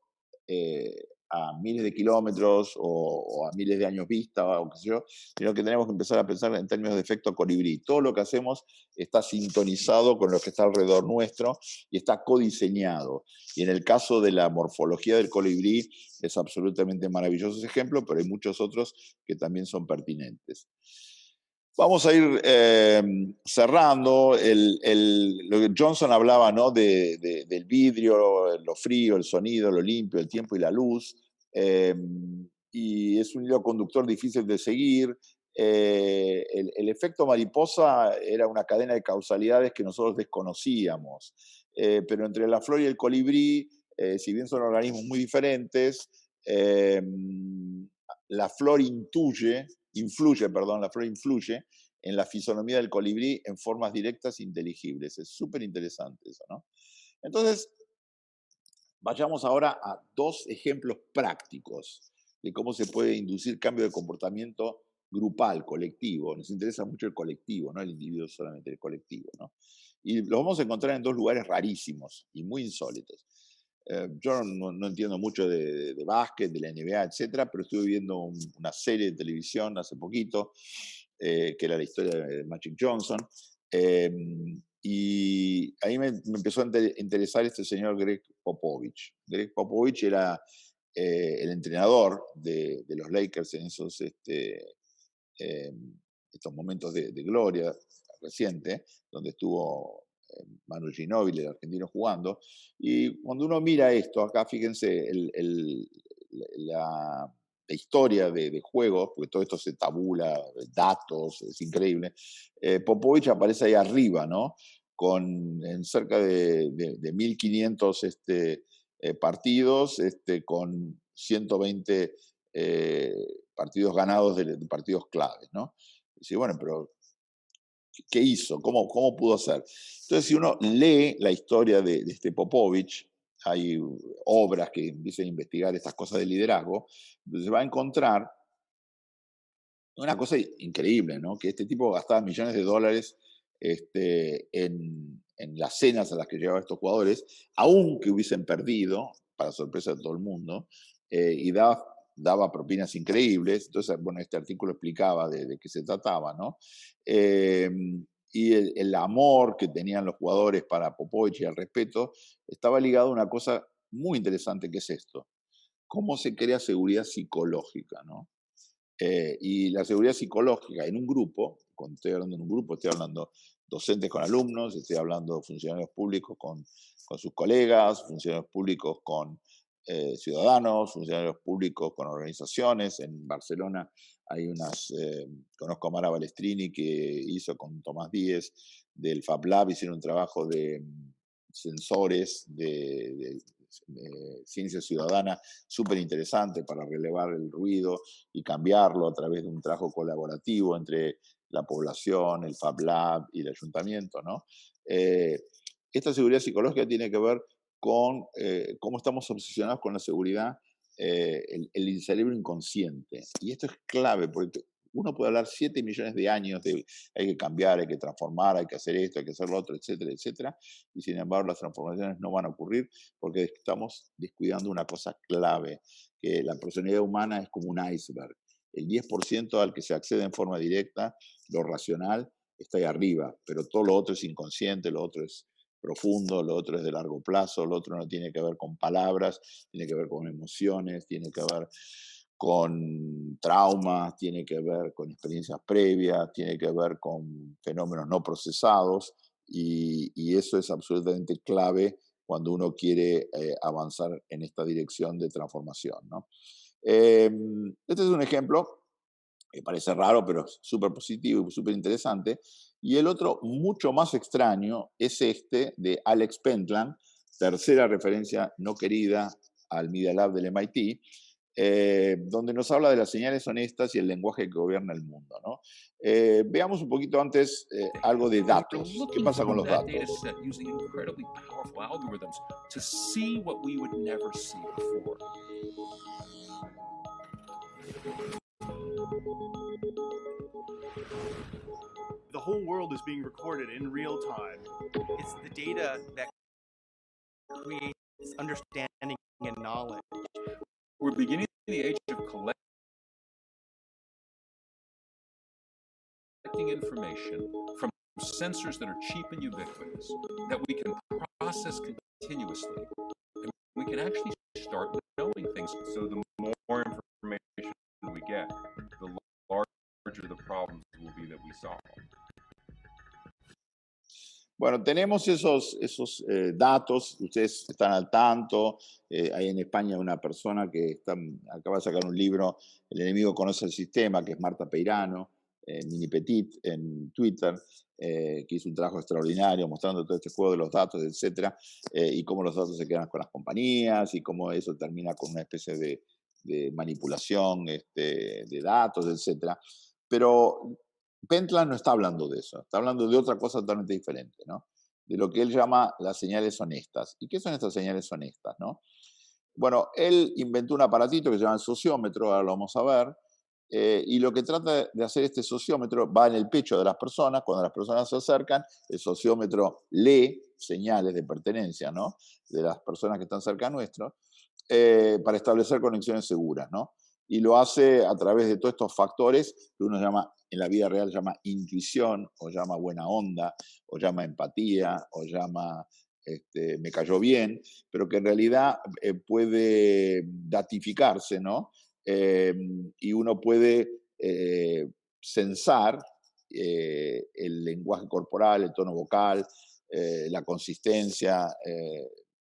a miles de kilómetros o a miles de años vista, o qué sé yo, sino que tenemos que empezar a pensar en términos de efecto colibrí. Todo lo que hacemos está sintonizado con lo que está alrededor nuestro y está codiseñado. Y en el caso de la morfología del colibrí es absolutamente maravilloso ese ejemplo, pero hay muchos otros que también son pertinentes. Vamos a ir cerrando. Lo que Johnson hablaba, ¿no? Del vidrio, lo frío, el sonido, lo limpio, el tiempo y la luz. Y es un hilo conductor difícil de seguir. El efecto mariposa era una cadena de causalidades que nosotros desconocíamos. Pero entre la flor y el colibrí, si bien son organismos muy diferentes, la flor la flor influye en la fisonomía del colibrí en formas directas e inteligibles. Es súper interesante eso, ¿no? Entonces, vayamos ahora a 2 ejemplos prácticos de cómo se puede inducir cambio de comportamiento grupal, colectivo. Nos interesa mucho el colectivo, no el individuo solamente, el colectivo, ¿no? Y los vamos a encontrar en 2 lugares rarísimos y muy insólitos. Yo no entiendo mucho de básquet, de la NBA, etcétera, pero estuve viendo una serie de televisión hace poquito, que era la historia de Magic Johnson, y ahí me empezó a interesar este señor Greg Popovich. Greg Popovich era el entrenador de los Lakers en esos estos momentos de gloria reciente, donde estuvo Manu Ginóbili, el argentino, jugando. Y cuando uno mira esto, acá fíjense la historia de juegos, porque todo esto se tabula, datos, es increíble. Popovich aparece ahí arriba, ¿no? En cerca de 1500 partidos, con 120 partidos ganados de partidos claves, ¿no? Y bueno, pero ¿qué hizo? ¿Cómo pudo hacer? Entonces, si uno lee la historia de este Popovich, hay obras que empiezan a investigar estas cosas de liderazgo, se va a encontrar una cosa increíble, ¿no? Que este tipo gastaba millones de dólares en las cenas a las que llevaba estos jugadores, aunque hubiesen perdido, para sorpresa de todo el mundo, y daba propinas increíbles. Entonces, bueno, este artículo explicaba de qué se trataba, ¿no? Y el amor que tenían los jugadores para Popovich y el respeto estaba ligado a una cosa muy interesante, que es esto: cómo se crea seguridad psicológica, ¿no? Y la seguridad psicológica en un grupo, cuando estoy hablando en un grupo, estoy hablando docentes con alumnos, estoy hablando funcionarios públicos con sus colegas, funcionarios públicos con ciudadanos, funcionarios públicos con organizaciones. En Barcelona hay conozco a Mara Balestrini, que hizo con Tomás Díez del Fab Lab, hicieron un trabajo de sensores de ciencia ciudadana súper interesante para relevar el ruido y cambiarlo a través de un trabajo colaborativo entre la población, el Fab Lab y el ayuntamiento, ¿no? Esta seguridad psicológica tiene que ver con cómo estamos obsesionados con la seguridad, el cerebro inconsciente. Y esto es clave, porque uno puede hablar 7 millones de años de hay que cambiar, hay que transformar, hay que hacer esto, hay que hacer lo otro, etcétera, etcétera, y sin embargo las transformaciones no van a ocurrir porque estamos descuidando una cosa clave, que la personalidad humana es como un iceberg. El 10% al que se accede en forma directa, lo racional, está ahí arriba, pero todo lo otro es inconsciente, lo otro es profundo, lo otro es de largo plazo, lo otro no tiene que ver con palabras, tiene que ver con emociones, tiene que ver con traumas, tiene que ver con experiencias previas, tiene que ver con fenómenos no procesados, y eso es absolutamente clave cuando uno quiere avanzar en esta dirección de transformación, ¿no? Este es un ejemplo que parece raro, pero es súper positivo y súper interesante. Y el otro, mucho más extraño, es este de Alex Pentland, tercera referencia no querida al Media Lab del MIT, donde nos habla de las señales honestas y el lenguaje que gobierna el mundo, ¿no? Veamos un poquito antes algo de datos. ¿Qué pasa con los datos? The whole world is being recorded in real time. It's the data that creates understanding and knowledge. We're beginning the age of collecting information from sensors that are cheap and ubiquitous, that we can process continuously, and we can actually start knowing things. So the more information we get, the larger the problems will be that we solve. Bueno, tenemos esos datos, ustedes están al tanto. Hay en España una persona que acaba de sacar un libro, El enemigo conoce el sistema, que es Marta Peirano, Mini Petit, en Twitter, que hizo un trabajo extraordinario mostrando todo este juego de los datos, etcétera, y cómo los datos se quedan con las compañías y cómo eso termina con una especie de manipulación de datos, etcétera. Pero Pentland no está hablando de eso, está hablando de otra cosa totalmente diferente, ¿no? De lo que él llama las señales honestas. ¿Y qué son estas señales honestas, no? Bueno, él inventó un aparatito que se llama el sociómetro, ahora lo vamos a ver, y lo que trata de hacer este sociómetro va en el pecho de las personas. Cuando las personas se acercan, el sociómetro lee señales de pertenencia, ¿no?, de las personas que están cerca nuestro, para establecer conexiones seguras, ¿no? Y lo hace a través de todos estos factores que uno llama, en la vida real llama intuición, o llama buena onda, o llama empatía, o llama me cayó bien, pero que en realidad puede datificarse, ¿no? Y uno puede censar el lenguaje corporal, el tono vocal, la consistencia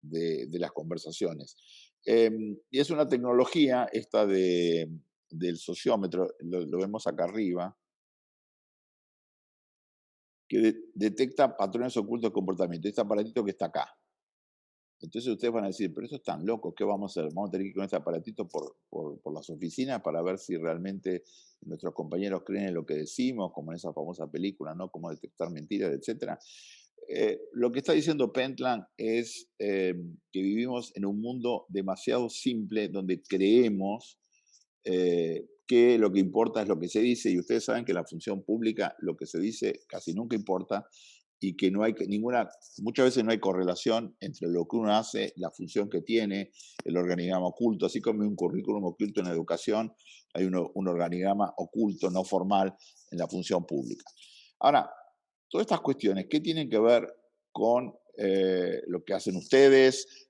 de las conversaciones. Y es una tecnología esta del sociómetro, lo vemos acá arriba, que detecta patrones ocultos de comportamiento. Este aparatito que está acá. Entonces ustedes van a decir, pero esto es tan loco, ¿qué vamos a hacer? Vamos a tener que ir con este aparatito por las oficinas para ver si realmente nuestros compañeros creen en lo que decimos, como en esa famosa película, ¿no? Cómo detectar mentiras, etc. Lo que está diciendo Pentland es que vivimos en un mundo demasiado simple donde creemos que lo que importa es lo que se dice, y ustedes saben que en la función pública lo que se dice casi nunca importa, y que no hay muchas veces no hay correlación entre lo que uno hace, la función que tiene, el organigrama oculto, así como hay un currículum oculto en la educación, hay un organigrama oculto, no formal, en la función pública. Ahora, todas estas cuestiones, ¿qué tienen que ver con lo que hacen ustedes?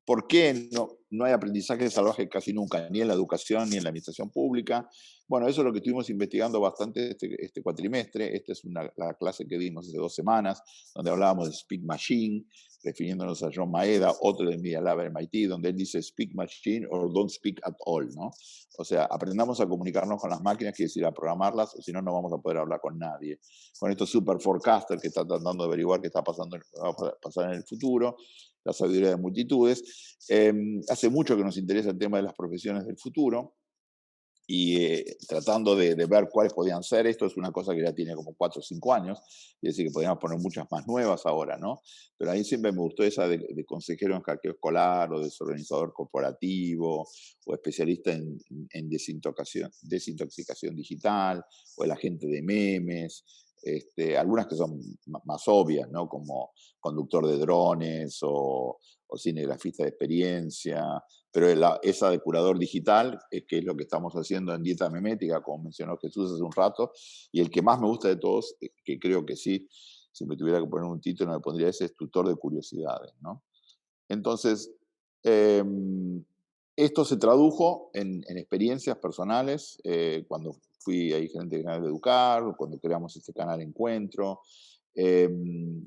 ¿Por qué no hay aprendizaje salvaje casi nunca, ni en la educación ni en la administración pública? Bueno, eso es lo que estuvimos investigando bastante este cuatrimestre. Esta es la clase que dimos hace 2 semanas, donde hablábamos de Speak Machine, refiriéndonos a John Maeda, otro de Media Lab MIT, donde él dice Speak Machine or Don't Speak at All, ¿no? O sea, aprendamos a comunicarnos con las máquinas, quiere decir a programarlas, o si no, no vamos a poder hablar con nadie. Con estos super forecasters que están tratando de averiguar qué va a pasar en el futuro, la sabiduría de multitudes. Hace mucho que nos interesa el tema de las profesiones del futuro, y tratando de ver cuáles podían ser. Esto es una cosa que ya tiene como 4 o 5 años, es decir, que podríamos poner muchas más nuevas ahora, ¿no? Pero a mí siempre me gustó esa de consejero en hackeo escolar, o desorganizador corporativo, o especialista en desintoxicación digital, o el agente de memes. Algunas que son más obvias, ¿no? Como conductor de drones o cinegrafista de experiencia, pero esa de curador digital, que es lo que estamos haciendo en Dieta Memética, como mencionó Jesús hace un rato, y el que más me gusta de todos, que creo que sí, si me tuviera que poner un título, me pondría ese, es tutor de curiosidades, ¿no? Entonces, esto se tradujo en experiencias personales, cuando fui ahí gerente general de Educar, cuando creamos este canal Encuentro,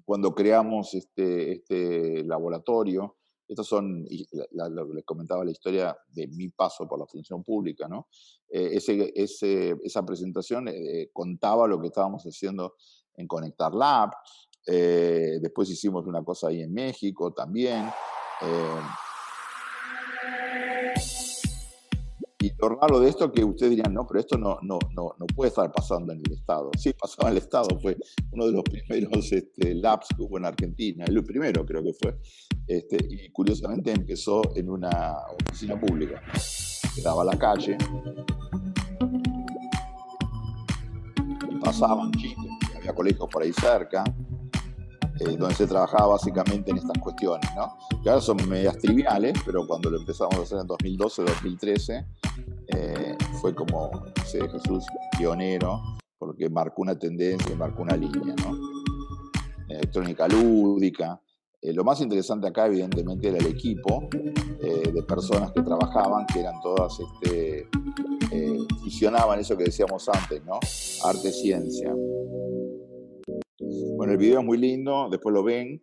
cuando creamos este laboratorio. Estas son, lo que les comentaba, la historia de mi paso por la función pública, ¿no? Esa presentación contaba lo que estábamos haciendo en Conectar Lab. Después hicimos una cosa ahí en México también. Y lo raro de esto es que ustedes dirían, no, pero esto no puede estar pasando en el Estado. Sí, pasaba en el Estado, fue uno de los primeros labs que hubo en Argentina, el primero creo que fue, y curiosamente empezó en una oficina pública, que daba a la calle, y pasaban chicos, había colegios por ahí cerca, donde se trabajaba básicamente en estas cuestiones, ¿no? Que ahora son medias triviales, pero cuando lo empezamos a hacer en 2012, 2013, fue como, no sé, Jesús, pionero, porque marcó una tendencia y marcó una línea, ¿no? Electrónica lúdica. Lo más interesante acá, evidentemente, era el equipo de personas que trabajaban, que eran todas, fusionaban eso que decíamos antes, ¿no? Arte-ciencia. Bueno, el video es muy lindo, después lo ven.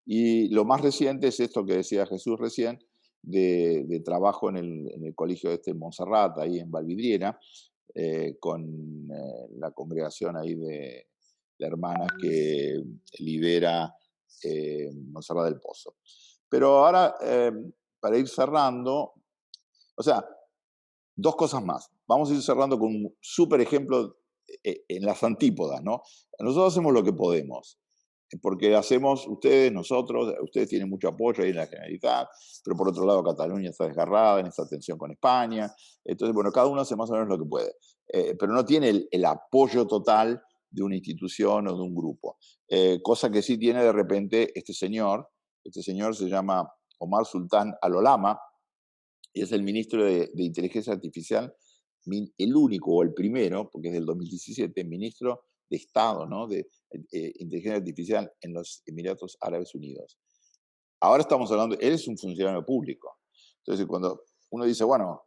Y lo más reciente es esto que decía Jesús recién, de trabajo en el colegio Montserrat, ahí en Valvidriera, con la congregación ahí de hermanas que lidera Montserrat del Pozo. Pero ahora, para ir cerrando, o sea, 2 cosas más. Vamos a ir cerrando con un súper ejemplo en las antípodas, ¿no? Nosotros hacemos lo que podemos, porque hacemos, nosotros, ustedes tienen mucho apoyo ahí en la Generalitat, pero por otro lado Cataluña está desgarrada en esta tensión con España. Entonces, bueno, cada uno hace más o menos lo que puede, pero no tiene el apoyo total de una institución o de un grupo. Cosa que sí tiene de repente este señor se llama Omar Sultán Al-Olama, y es el ministro de Inteligencia Artificial, el único o el primero, porque es del 2017, ministro de Estado, ¿no? de Inteligencia Artificial en los Emiratos Árabes Unidos. Ahora estamos hablando, él es un funcionario público. Entonces, cuando uno dice, bueno,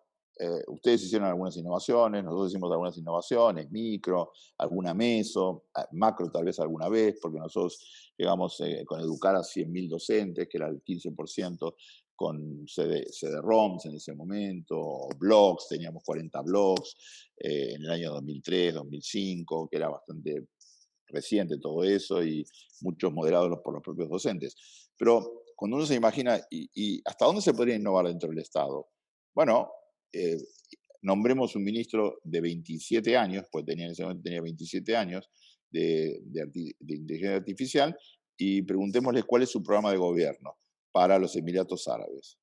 ustedes hicieron algunas innovaciones, nosotros hicimos algunas innovaciones, micro, alguna meso, macro tal vez alguna vez, porque nosotros llegamos con educar a 100.000 docentes, que era el 15%, con CD-ROMs en ese momento, blogs, teníamos 40 blogs en el año 2003, 2005, que era bastante reciente todo eso, y muchos moderados por los propios docentes. Pero cuando uno se imagina, ¿y hasta dónde se podría innovar dentro del Estado? Bueno, nombremos un ministro de 27 años, pues en ese momento tenía 27 años, de inteligencia artificial, y preguntémosle cuál es su programa de gobierno para los Emiratos Árabes.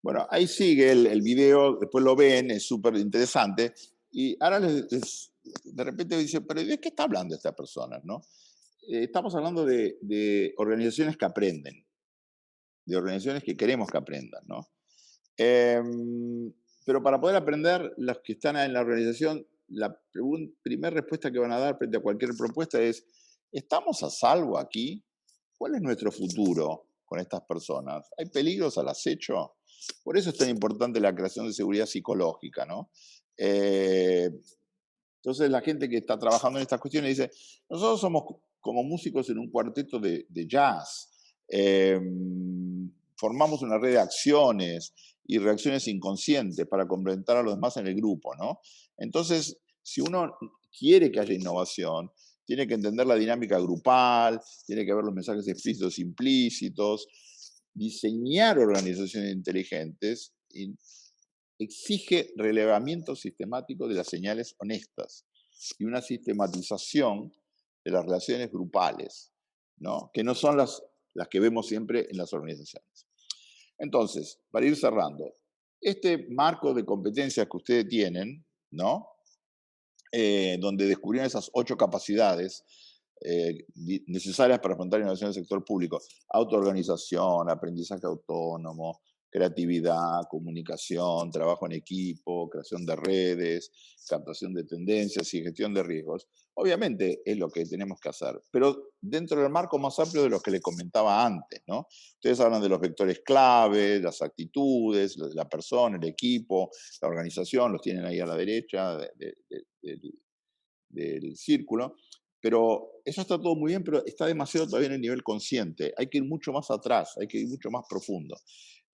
Bueno, ahí sigue el video, después lo ven, es súper interesante. Y ahora de repente dicen, pero ¿de qué está hablando esta persona? ¿No? Estamos hablando de organizaciones que aprenden, de organizaciones que queremos que aprendan, ¿no? Pero para poder aprender, los que están en la organización, la primera respuesta que van a dar frente a cualquier propuesta es, ¿estamos a salvo aquí? ¿Cuál es nuestro futuro con estas personas? ¿Hay peligros al acecho? Por eso es tan importante la creación de seguridad psicológica, ¿no? Entonces la gente que está trabajando en estas cuestiones dice, nosotros somos como músicos en un cuarteto de jazz, formamos una red de acciones y reacciones inconscientes para complementar a los demás en el grupo, ¿no? Entonces, si uno quiere que haya innovación, tiene que entender la dinámica grupal, tiene que ver los mensajes explícitos e implícitos, diseñar organizaciones inteligentes y exige relevamiento sistemático de las señales honestas y una sistematización de las relaciones grupales, ¿no? Que no son las que vemos siempre en las organizaciones. Entonces, para ir cerrando, este marco de competencias que ustedes tienen, ¿no? Donde descubrieron esas 8 capacidades necesarias para afrontar innovación en el sector público: autoorganización, aprendizaje autónomo, creatividad, comunicación, trabajo en equipo, creación de redes, captación de tendencias y gestión de riesgos. Obviamente es lo que tenemos que hacer, pero dentro del marco más amplio de lo que les comentaba antes, ¿no? Ustedes hablan de los vectores clave, las actitudes, la persona, el equipo, la organización, los tienen ahí a la derecha del círculo, pero eso está todo muy bien, pero está demasiado todavía en el nivel consciente. Hay que ir mucho más atrás, hay que ir mucho más profundo.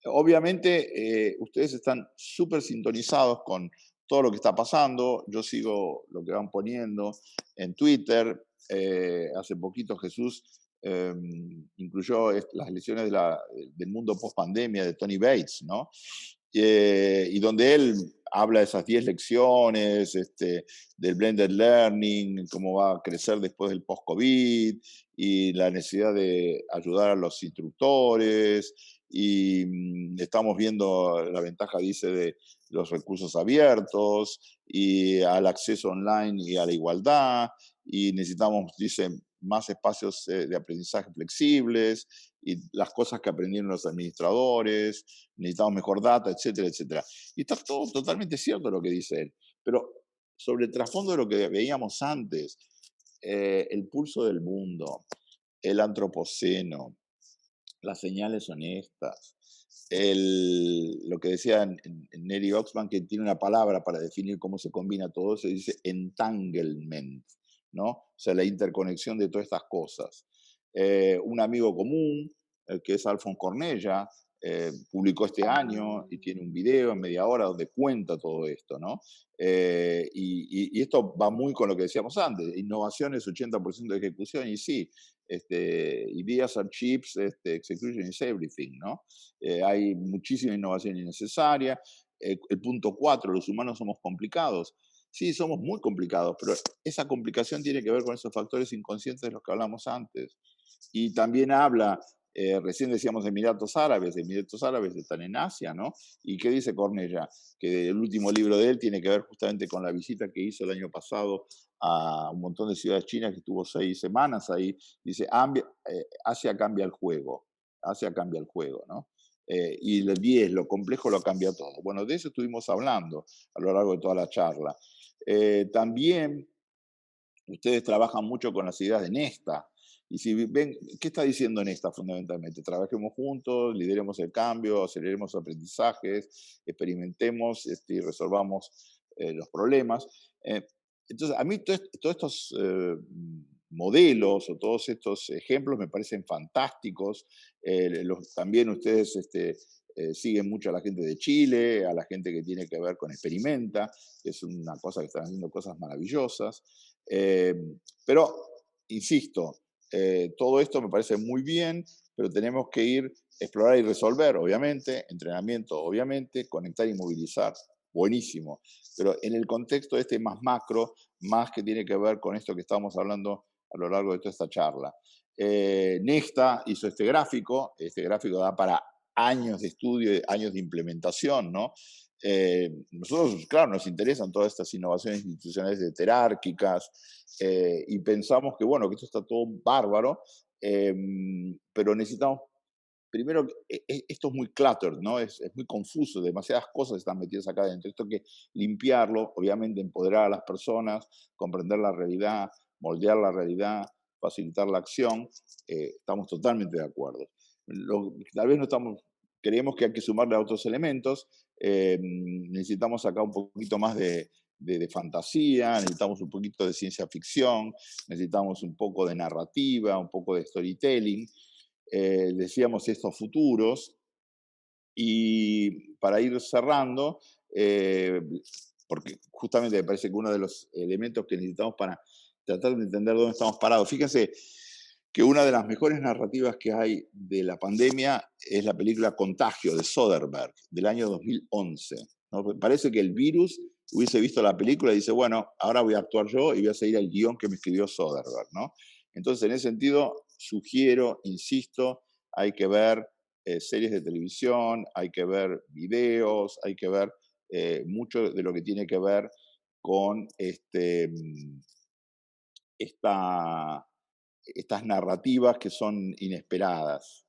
Obviamente, ustedes están súper sintonizados con todo lo que está pasando. Yo sigo lo que van poniendo en Twitter. Hace poquito Jesús incluyó las lecciones del mundo post-pandemia de Tony Bates, ¿no? Y donde él habla de esas 10 lecciones, del blended learning, cómo va a crecer después del post-COVID, y la necesidad de ayudar a los instructores, y estamos viendo la ventaja, dice, de los recursos abiertos, y al acceso online y a la igualdad, y necesitamos, dice, más espacios de aprendizaje flexibles, y las cosas que aprendieron los administradores, necesitamos mejor data, etcétera, etcétera. Y está todo totalmente cierto lo que dice él, pero sobre el trasfondo de lo que veíamos antes, el pulso del mundo, el antropoceno, las señales honestas, lo que decía Neri Oxman, que tiene una palabra para definir cómo se combina todo eso, dice entanglement, ¿no? O sea, la interconexión de todas estas cosas. Un amigo común, que es Alfon Cornella, publicó este año y tiene un video en media hora donde cuenta todo esto, ¿no? Y esto va muy con lo que decíamos antes, innovación es 80% de ejecución, y sí, ideas are chips, execution is everything, ¿no? Hay muchísima innovación innecesaria. El punto 4, los humanos somos complicados. Sí, somos muy complicados, pero esa complicación tiene que ver con esos factores inconscientes de los que hablamos antes. Y también habla, recién decíamos Emiratos Árabes están en Asia, ¿no? ¿Y qué dice Cornella? Que el último libro de él tiene que ver justamente con la visita que hizo el año pasado a un montón de ciudades chinas, que estuvo 6 semanas ahí. Dice, Asia cambia el juego, ¿no? Y el 10, lo complejo lo cambia todo. Bueno, de eso estuvimos hablando a lo largo de toda la charla. También ustedes trabajan mucho con las ideas de Nesta. Y si ven, ¿qué está diciendo Nesta fundamentalmente? Trabajemos juntos, lideremos el cambio, aceleremos aprendizajes, experimentemos y resolvamos los problemas. Entonces, a mí todos estos modelos o todos estos ejemplos me parecen fantásticos. También ustedes siguen mucho a la gente de Chile, a la gente que tiene que ver con Experimenta, que es una cosa que están haciendo cosas maravillosas. Pero, insisto, todo esto me parece muy bien, pero tenemos que ir, explorar y resolver, obviamente, entrenamiento, obviamente, conectar y movilizar, buenísimo. Pero en el contexto más macro, más que tiene que ver con esto que estamos hablando a lo largo de toda esta charla. Nesta hizo este gráfico da para años de estudio, años de implementación, ¿no? Nosotros, claro, nos interesan todas estas innovaciones institucionales heterárquicas y pensamos que, bueno, que esto está todo bárbaro, pero necesitamos, primero, esto es muy cluttered, ¿no? Es muy confuso, demasiadas cosas están metidas acá adentro. Esto hay que limpiarlo, obviamente empoderar a las personas, comprender la realidad, moldear la realidad, facilitar la acción. Estamos totalmente de acuerdo. Tal vez no estamos... Creemos que hay que sumarle a otros elementos, necesitamos acá un poquito más de fantasía, necesitamos un poquito de ciencia ficción, necesitamos un poco de narrativa, un poco de storytelling, decíamos estos futuros, y para ir cerrando, porque justamente me parece que uno de los elementos que necesitamos para tratar de entender dónde estamos parados, fíjense, que una de las mejores narrativas que hay de la pandemia es la película Contagio de Soderbergh, del año 2011. ¿No? Parece que el virus hubiese visto la película y dice, bueno, ahora voy a actuar yo y voy a seguir el guión que me escribió Soderbergh, ¿no? Entonces, en ese sentido, sugiero, insisto, hay que ver series de televisión, hay que ver videos, hay que ver mucho de lo que tiene que ver con estas narrativas que son inesperadas.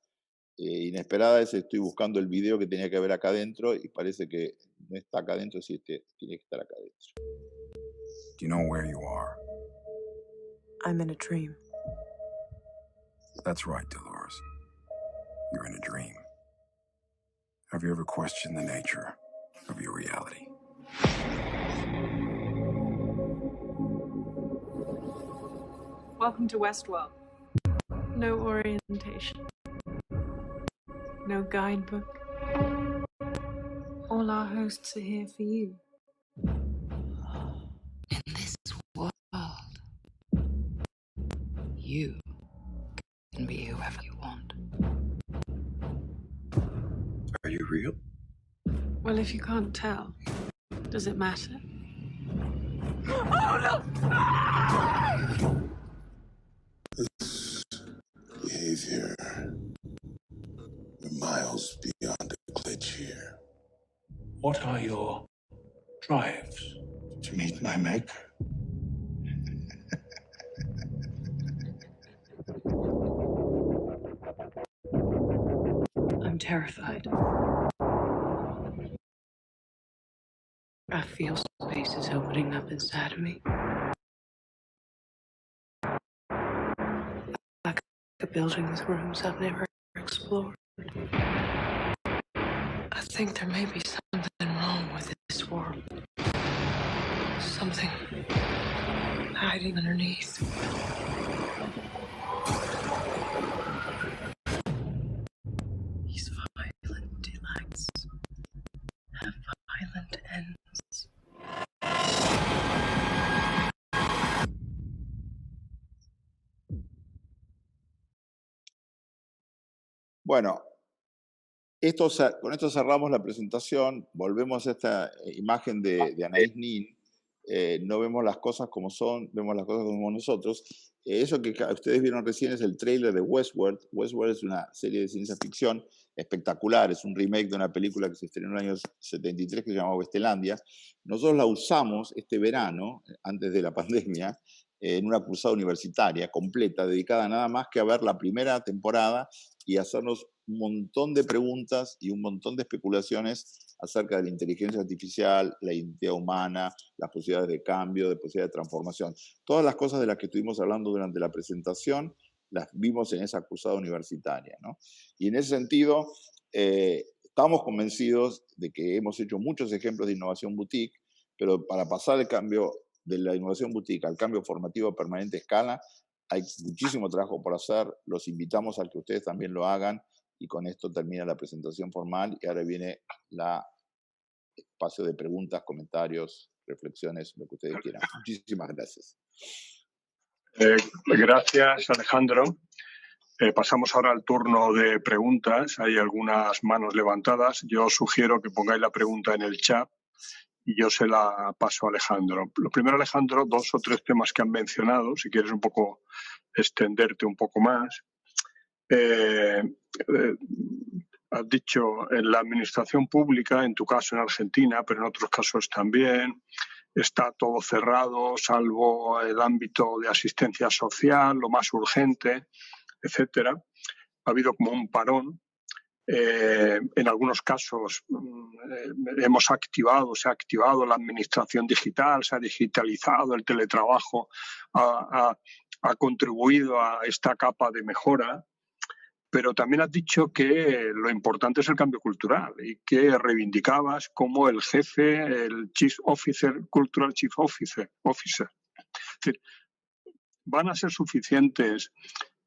Inesperadas, estoy buscando el video que tenía que ver acá adentro y parece que no está acá adentro, sí, tiene que estar acá adentro. Do you know where you are? I'm in a dream. That's right, Dolores. You're in a dream. Have you ever questioned the nature of your reality? Welcome to Westworld. No orientation. No guidebook. All our hosts are here for you. In this world, you can be whoever you want. Are you real? Well, if you can't tell, does it matter? This behavior, we're miles beyond a glitch here. What are your drives? To meet my maker. I'm terrified. I feel space is opening up inside of me. Like a building with rooms I've never explored. I think there may be something wrong with this world. Something hiding underneath. He's violent. Bueno, con esto cerramos la presentación. Volvemos a esta imagen de Anaïs Nin. No vemos las cosas como son, vemos las cosas como nosotros. Eso que ustedes vieron recién es el tráiler de Westworld. Westworld es una serie de ciencia ficción espectacular, es un remake de una película que se estrenó en el año 73 que se llamaba Westelandia. Nosotros la usamos este verano, antes de la pandemia, en una cursada universitaria completa, dedicada nada más que a ver la primera temporada y hacernos un montón de preguntas y un montón de especulaciones acerca de la inteligencia artificial, la identidad humana, las posibilidades de cambio, de posibilidades de transformación. Todas las cosas de las que estuvimos hablando durante la presentación las vimos en esa cursada universitaria, ¿no? Y en ese sentido, estamos convencidos de que hemos hecho muchos ejemplos de innovación boutique, pero para pasar el cambio de la innovación boutique al cambio formativo a permanente escala, hay muchísimo trabajo por hacer. Los invitamos a que ustedes también lo hagan. Y con esto termina la presentación formal y ahora viene el espacio de preguntas, comentarios, reflexiones, lo que ustedes quieran. Muchísimas gracias. Gracias, Alejandro. Pasamos ahora al turno de preguntas. Hay algunas manos levantadas. Yo sugiero que pongáis la pregunta en el chat y yo se la paso a Alejandro. Lo primero, Alejandro, 2 o 3 temas que han mencionado, si quieres un poco extenderte un poco más. Has dicho en la administración pública, en tu caso en Argentina, pero en otros casos también, está todo cerrado, salvo el ámbito de asistencia social, lo más urgente, etcétera. Ha habido como un parón. En algunos casos se ha activado la administración digital, se ha digitalizado, el teletrabajo ha contribuido a esta capa de mejora. Pero también has dicho que lo importante es el cambio cultural y que reivindicabas como el jefe, el Chief Officer, Cultural Chief Officer. Es decir, ¿van a ser suficientes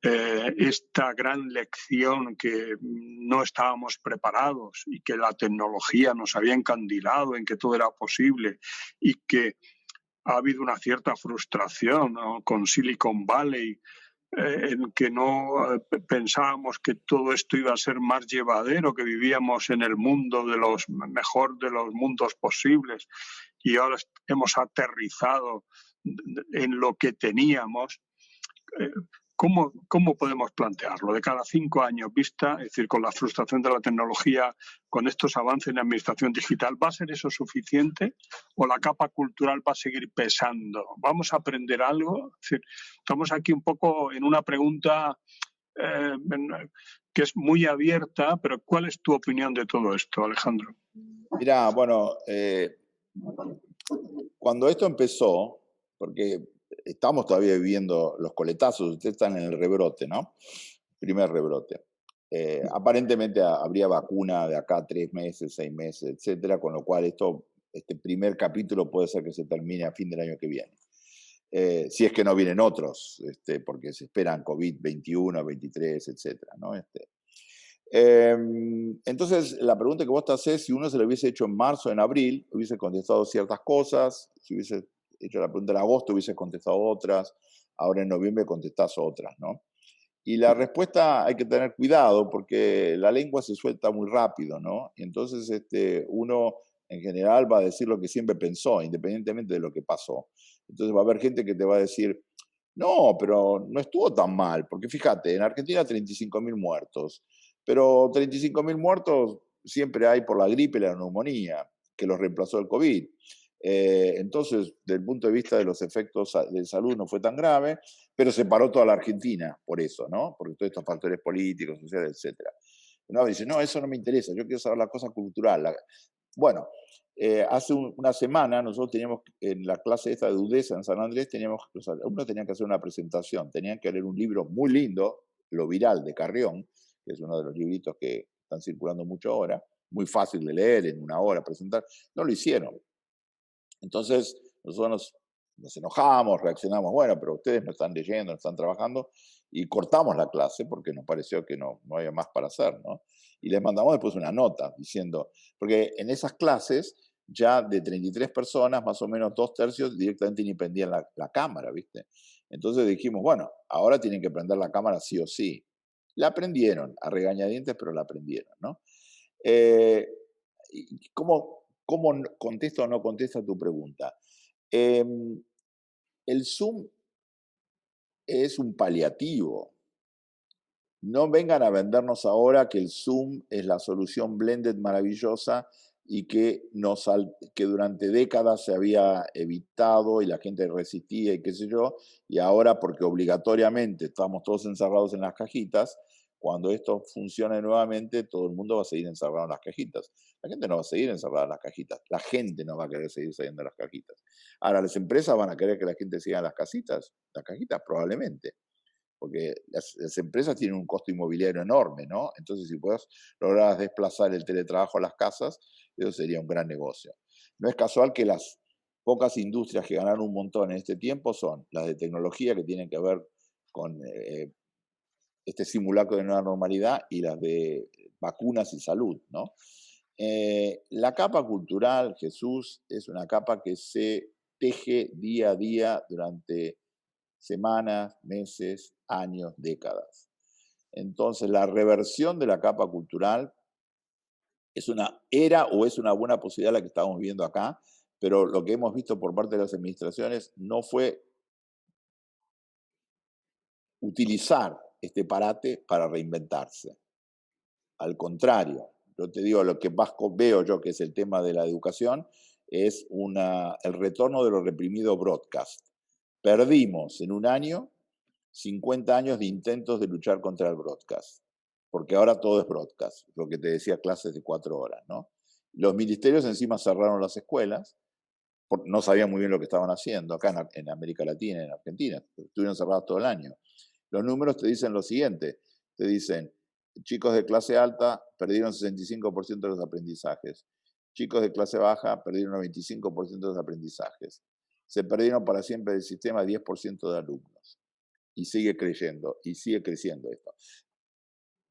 esta gran lección que no estábamos preparados y que la tecnología nos había encandilado en que todo era posible y que ha habido una cierta frustración, ¿no?, con Silicon Valley, en que no pensábamos que todo esto iba a ser más llevadero, que vivíamos en el mundo de los mejor de los mundos posibles y ahora hemos aterrizado en lo que teníamos? ¿Cómo podemos plantearlo? De cada 5 años vista, es decir, con la frustración de la tecnología, con estos avances en la administración digital, ¿va a ser eso suficiente o la capa cultural va a seguir pesando? ¿Vamos a aprender algo? Es decir, estamos aquí un poco en una pregunta que es muy abierta, pero ¿cuál es tu opinión de todo esto, Alejandro? Mira, bueno, cuando esto empezó, porque estamos todavía viviendo los coletazos, ustedes están en el rebrote, ¿no? Primer rebrote. Aparentemente habría vacuna de acá 3 meses, 6 meses, etcétera, con lo cual este primer capítulo puede ser que se termine a fin del año que viene. Si es que no vienen otros, porque se esperan COVID-21, 23, etcétera, ¿no? Entonces, la pregunta que vos te hacés, si uno se lo hubiese hecho en marzo, en abril, hubiese contestado ciertas cosas, si hubiese hecho la pregunta en agosto, hubiese contestado otras, ahora en noviembre contestás otras, ¿no? Y la respuesta hay que tener cuidado porque la lengua se suelta muy rápido, ¿no? Y entonces uno en general va a decir lo que siempre pensó, independientemente de lo que pasó. Entonces va a haber gente que te va a decir, no, pero no estuvo tan mal, porque fíjate, en Argentina 35.000 muertos, pero 35.000 muertos siempre hay por la gripe y la neumonía, que los reemplazó el COVID. Entonces, desde el punto de vista de los efectos de salud no fue tan grave, pero se paró toda la Argentina por eso, ¿no? Porque todos estos factores políticos, sociales, etc. Uno dice, no, eso no me interesa, yo quiero saber la cosa cultural. Bueno, hace una semana nosotros teníamos, en la clase esta de UDESA en San Andrés, los alumnos tenían que hacer una presentación, tenían que leer un libro muy lindo, Lo Viral, de Carrión, que es uno de los libritos que están circulando mucho ahora, muy fácil de leer, en 1 hora presentar. No lo hicieron. Entonces, nosotros nos enojamos, reaccionamos, bueno, pero ustedes no están leyendo, no están trabajando, y cortamos la clase porque nos pareció que no había más para hacer, ¿no? Y les mandamos después una nota diciendo, porque en esas clases ya de 33 personas, más o menos 2/3 directamente ni prendían la cámara, ¿viste? Entonces dijimos, bueno, ahora tienen que prender la cámara sí o sí. La aprendieron, a regañadientes, pero la aprendieron, ¿no? ¿Cómo contesto o no contesto a tu pregunta? El Zoom es un paliativo. No vengan a vendernos ahora que el Zoom es la solución blended maravillosa y que durante décadas se había evitado y la gente resistía y qué sé yo, y ahora porque obligatoriamente estamos todos encerrados en las cajitas, cuando esto funcione nuevamente, todo el mundo va a seguir encerrado en las cajitas. La gente no va a seguir encerrada en las cajitas, la gente no va a querer seguir saliendo de las cajitas. Ahora, ¿las empresas van a querer que la gente siga en las cajitas probablemente, porque las empresas tienen un costo inmobiliario enorme, ¿no? Entonces, si puedes lograr desplazar el teletrabajo a las casas, eso sería un gran negocio. No es casual que las pocas industrias que ganaron un montón en este tiempo son las de tecnología, que tienen que ver con este simulacro de nueva normalidad, y las de vacunas y salud, ¿no? La capa cultural, Jesús, es una capa que se teje día a día durante semanas, meses, años, décadas. Entonces, la reversión de la capa cultural era o es una buena posibilidad la que estamos viendo acá, pero lo que hemos visto por parte de las administraciones no fue utilizar este parate para reinventarse. Al contrario, yo te digo, lo que más veo yo, que es el tema de la educación, es el retorno de lo reprimido broadcast. Perdimos en un año 50 años de intentos de luchar contra el broadcast, porque ahora todo es broadcast, lo que te decía, clases de 4 horas, ¿no? Los ministerios encima cerraron las escuelas, no sabían muy bien lo que estaban haciendo, acá en América Latina, en Argentina, estuvieron cerrados todo el año. Los números te dicen lo siguiente, te dicen, chicos de clase alta perdieron 65% de los aprendizajes, chicos de clase baja perdieron el 25% de los aprendizajes, se perdieron para siempre del sistema 10% de alumnos. Y sigue creciendo esto.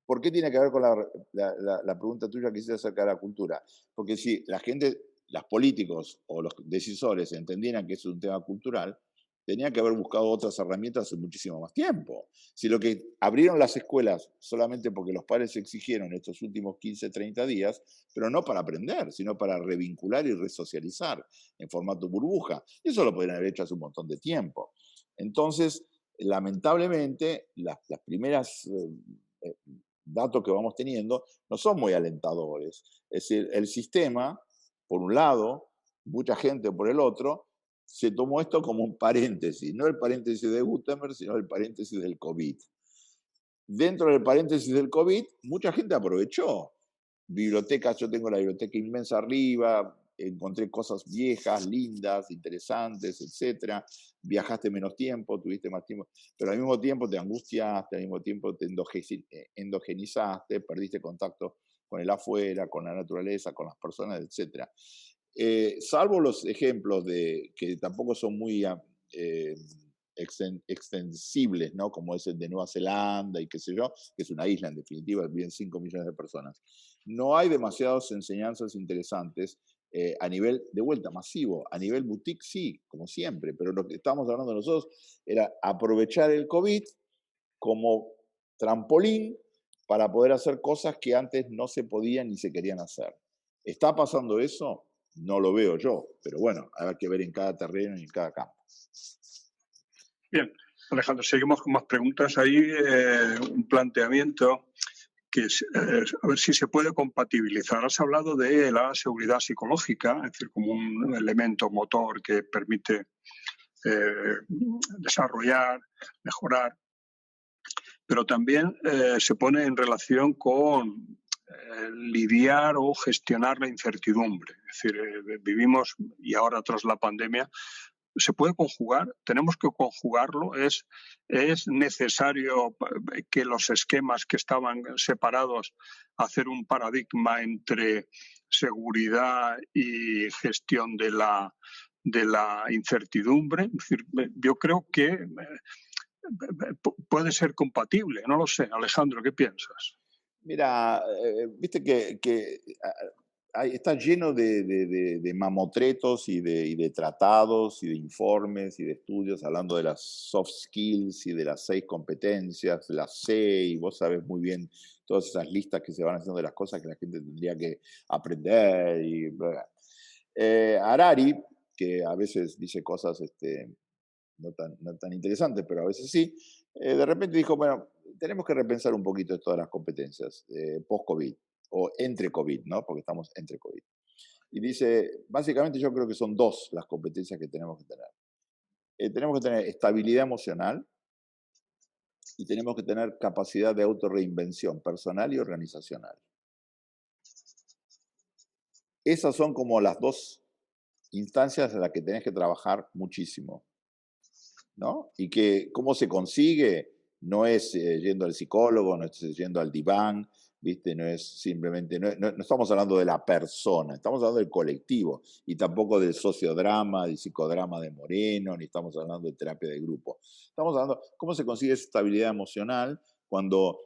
¿Por qué tiene que ver con la pregunta tuya que hiciste acerca de la cultura? Porque si la gente, los políticos o los decisores entendieran que es un tema cultural, tenían que haber buscado otras herramientas hace muchísimo más tiempo. Si lo que abrieron las escuelas solamente porque los padres exigieron estos últimos 15, 30 días, pero no para aprender, sino para revincular y resocializar en formato burbuja. Y eso lo podrían haber hecho hace un montón de tiempo. Entonces, lamentablemente, las primeras datos que vamos teniendo no son muy alentadores. Es decir, el sistema, por un lado, mucha gente por el otro, se tomó esto como un paréntesis, no el paréntesis de Gutenberg, sino el paréntesis del COVID. Dentro del paréntesis del COVID, mucha gente aprovechó. Bibliotecas, yo tengo la biblioteca inmensa arriba, encontré cosas viejas, lindas, interesantes, etc. Viajaste menos tiempo, tuviste más tiempo, pero al mismo tiempo te angustiaste, al mismo tiempo te endogenizaste, perdiste contacto con el afuera, con la naturaleza, con las personas, etc. Salvo los ejemplos que tampoco son muy extensibles, ¿no? Como es el de Nueva Zelanda y qué sé yo, que es una isla en definitiva, viven 5 millones de personas. No hay demasiadas enseñanzas interesantes a nivel, de vuelta, masivo. A nivel boutique sí, como siempre, pero lo que estamos hablando nosotros era aprovechar el COVID como trampolín para poder hacer cosas que antes no se podían ni se querían hacer. ¿Está pasando eso? No lo veo yo, pero bueno, habrá que ver en cada terreno y en cada campo. Bien, Alejandro, seguimos con más preguntas. Hay un planteamiento que es, a ver si se puede compatibilizar. Has hablado de la seguridad psicológica, es decir, como un elemento motor que permite desarrollar, mejorar, pero también se pone en relación con lidiar o gestionar la incertidumbre. Es decir, vivimos, y ahora tras la pandemia, ¿se puede conjugar? ¿Tenemos que conjugarlo? ¿Es necesario que los esquemas que estaban separados, hacer un paradigma entre seguridad y gestión de la incertidumbre? Es decir, yo creo que puede ser compatible. No lo sé. Alejandro, ¿qué piensas? Mira, viste que está lleno de mamotretos y de tratados y de informes y de estudios hablando de las soft skills y de las 6 competencias, las C, y vos sabés muy bien todas esas listas que se van haciendo de las cosas que la gente tendría que aprender. Y Harari, que a veces dice cosas no tan interesantes, pero a veces sí, de repente dijo, bueno, tenemos que repensar un poquito todas las competencias post-COVID o entre COVID, ¿no? Porque estamos entre COVID. Y dice, básicamente yo creo que son 2 las competencias que tenemos que tener. Tenemos que tener estabilidad emocional y tenemos que tener capacidad de autorreinvención personal y organizacional. Esas son como las 2 instancias en las que tenés que trabajar muchísimo, ¿no? Y que cómo se consigue no es yendo al psicólogo, no es yendo al diván, ¿viste? No es simplemente, no estamos hablando de la persona, estamos hablando del colectivo y tampoco del sociodrama, del psicodrama de Moreno, ni estamos hablando de terapia de grupo. Estamos hablando de cómo se consigue esa estabilidad emocional cuando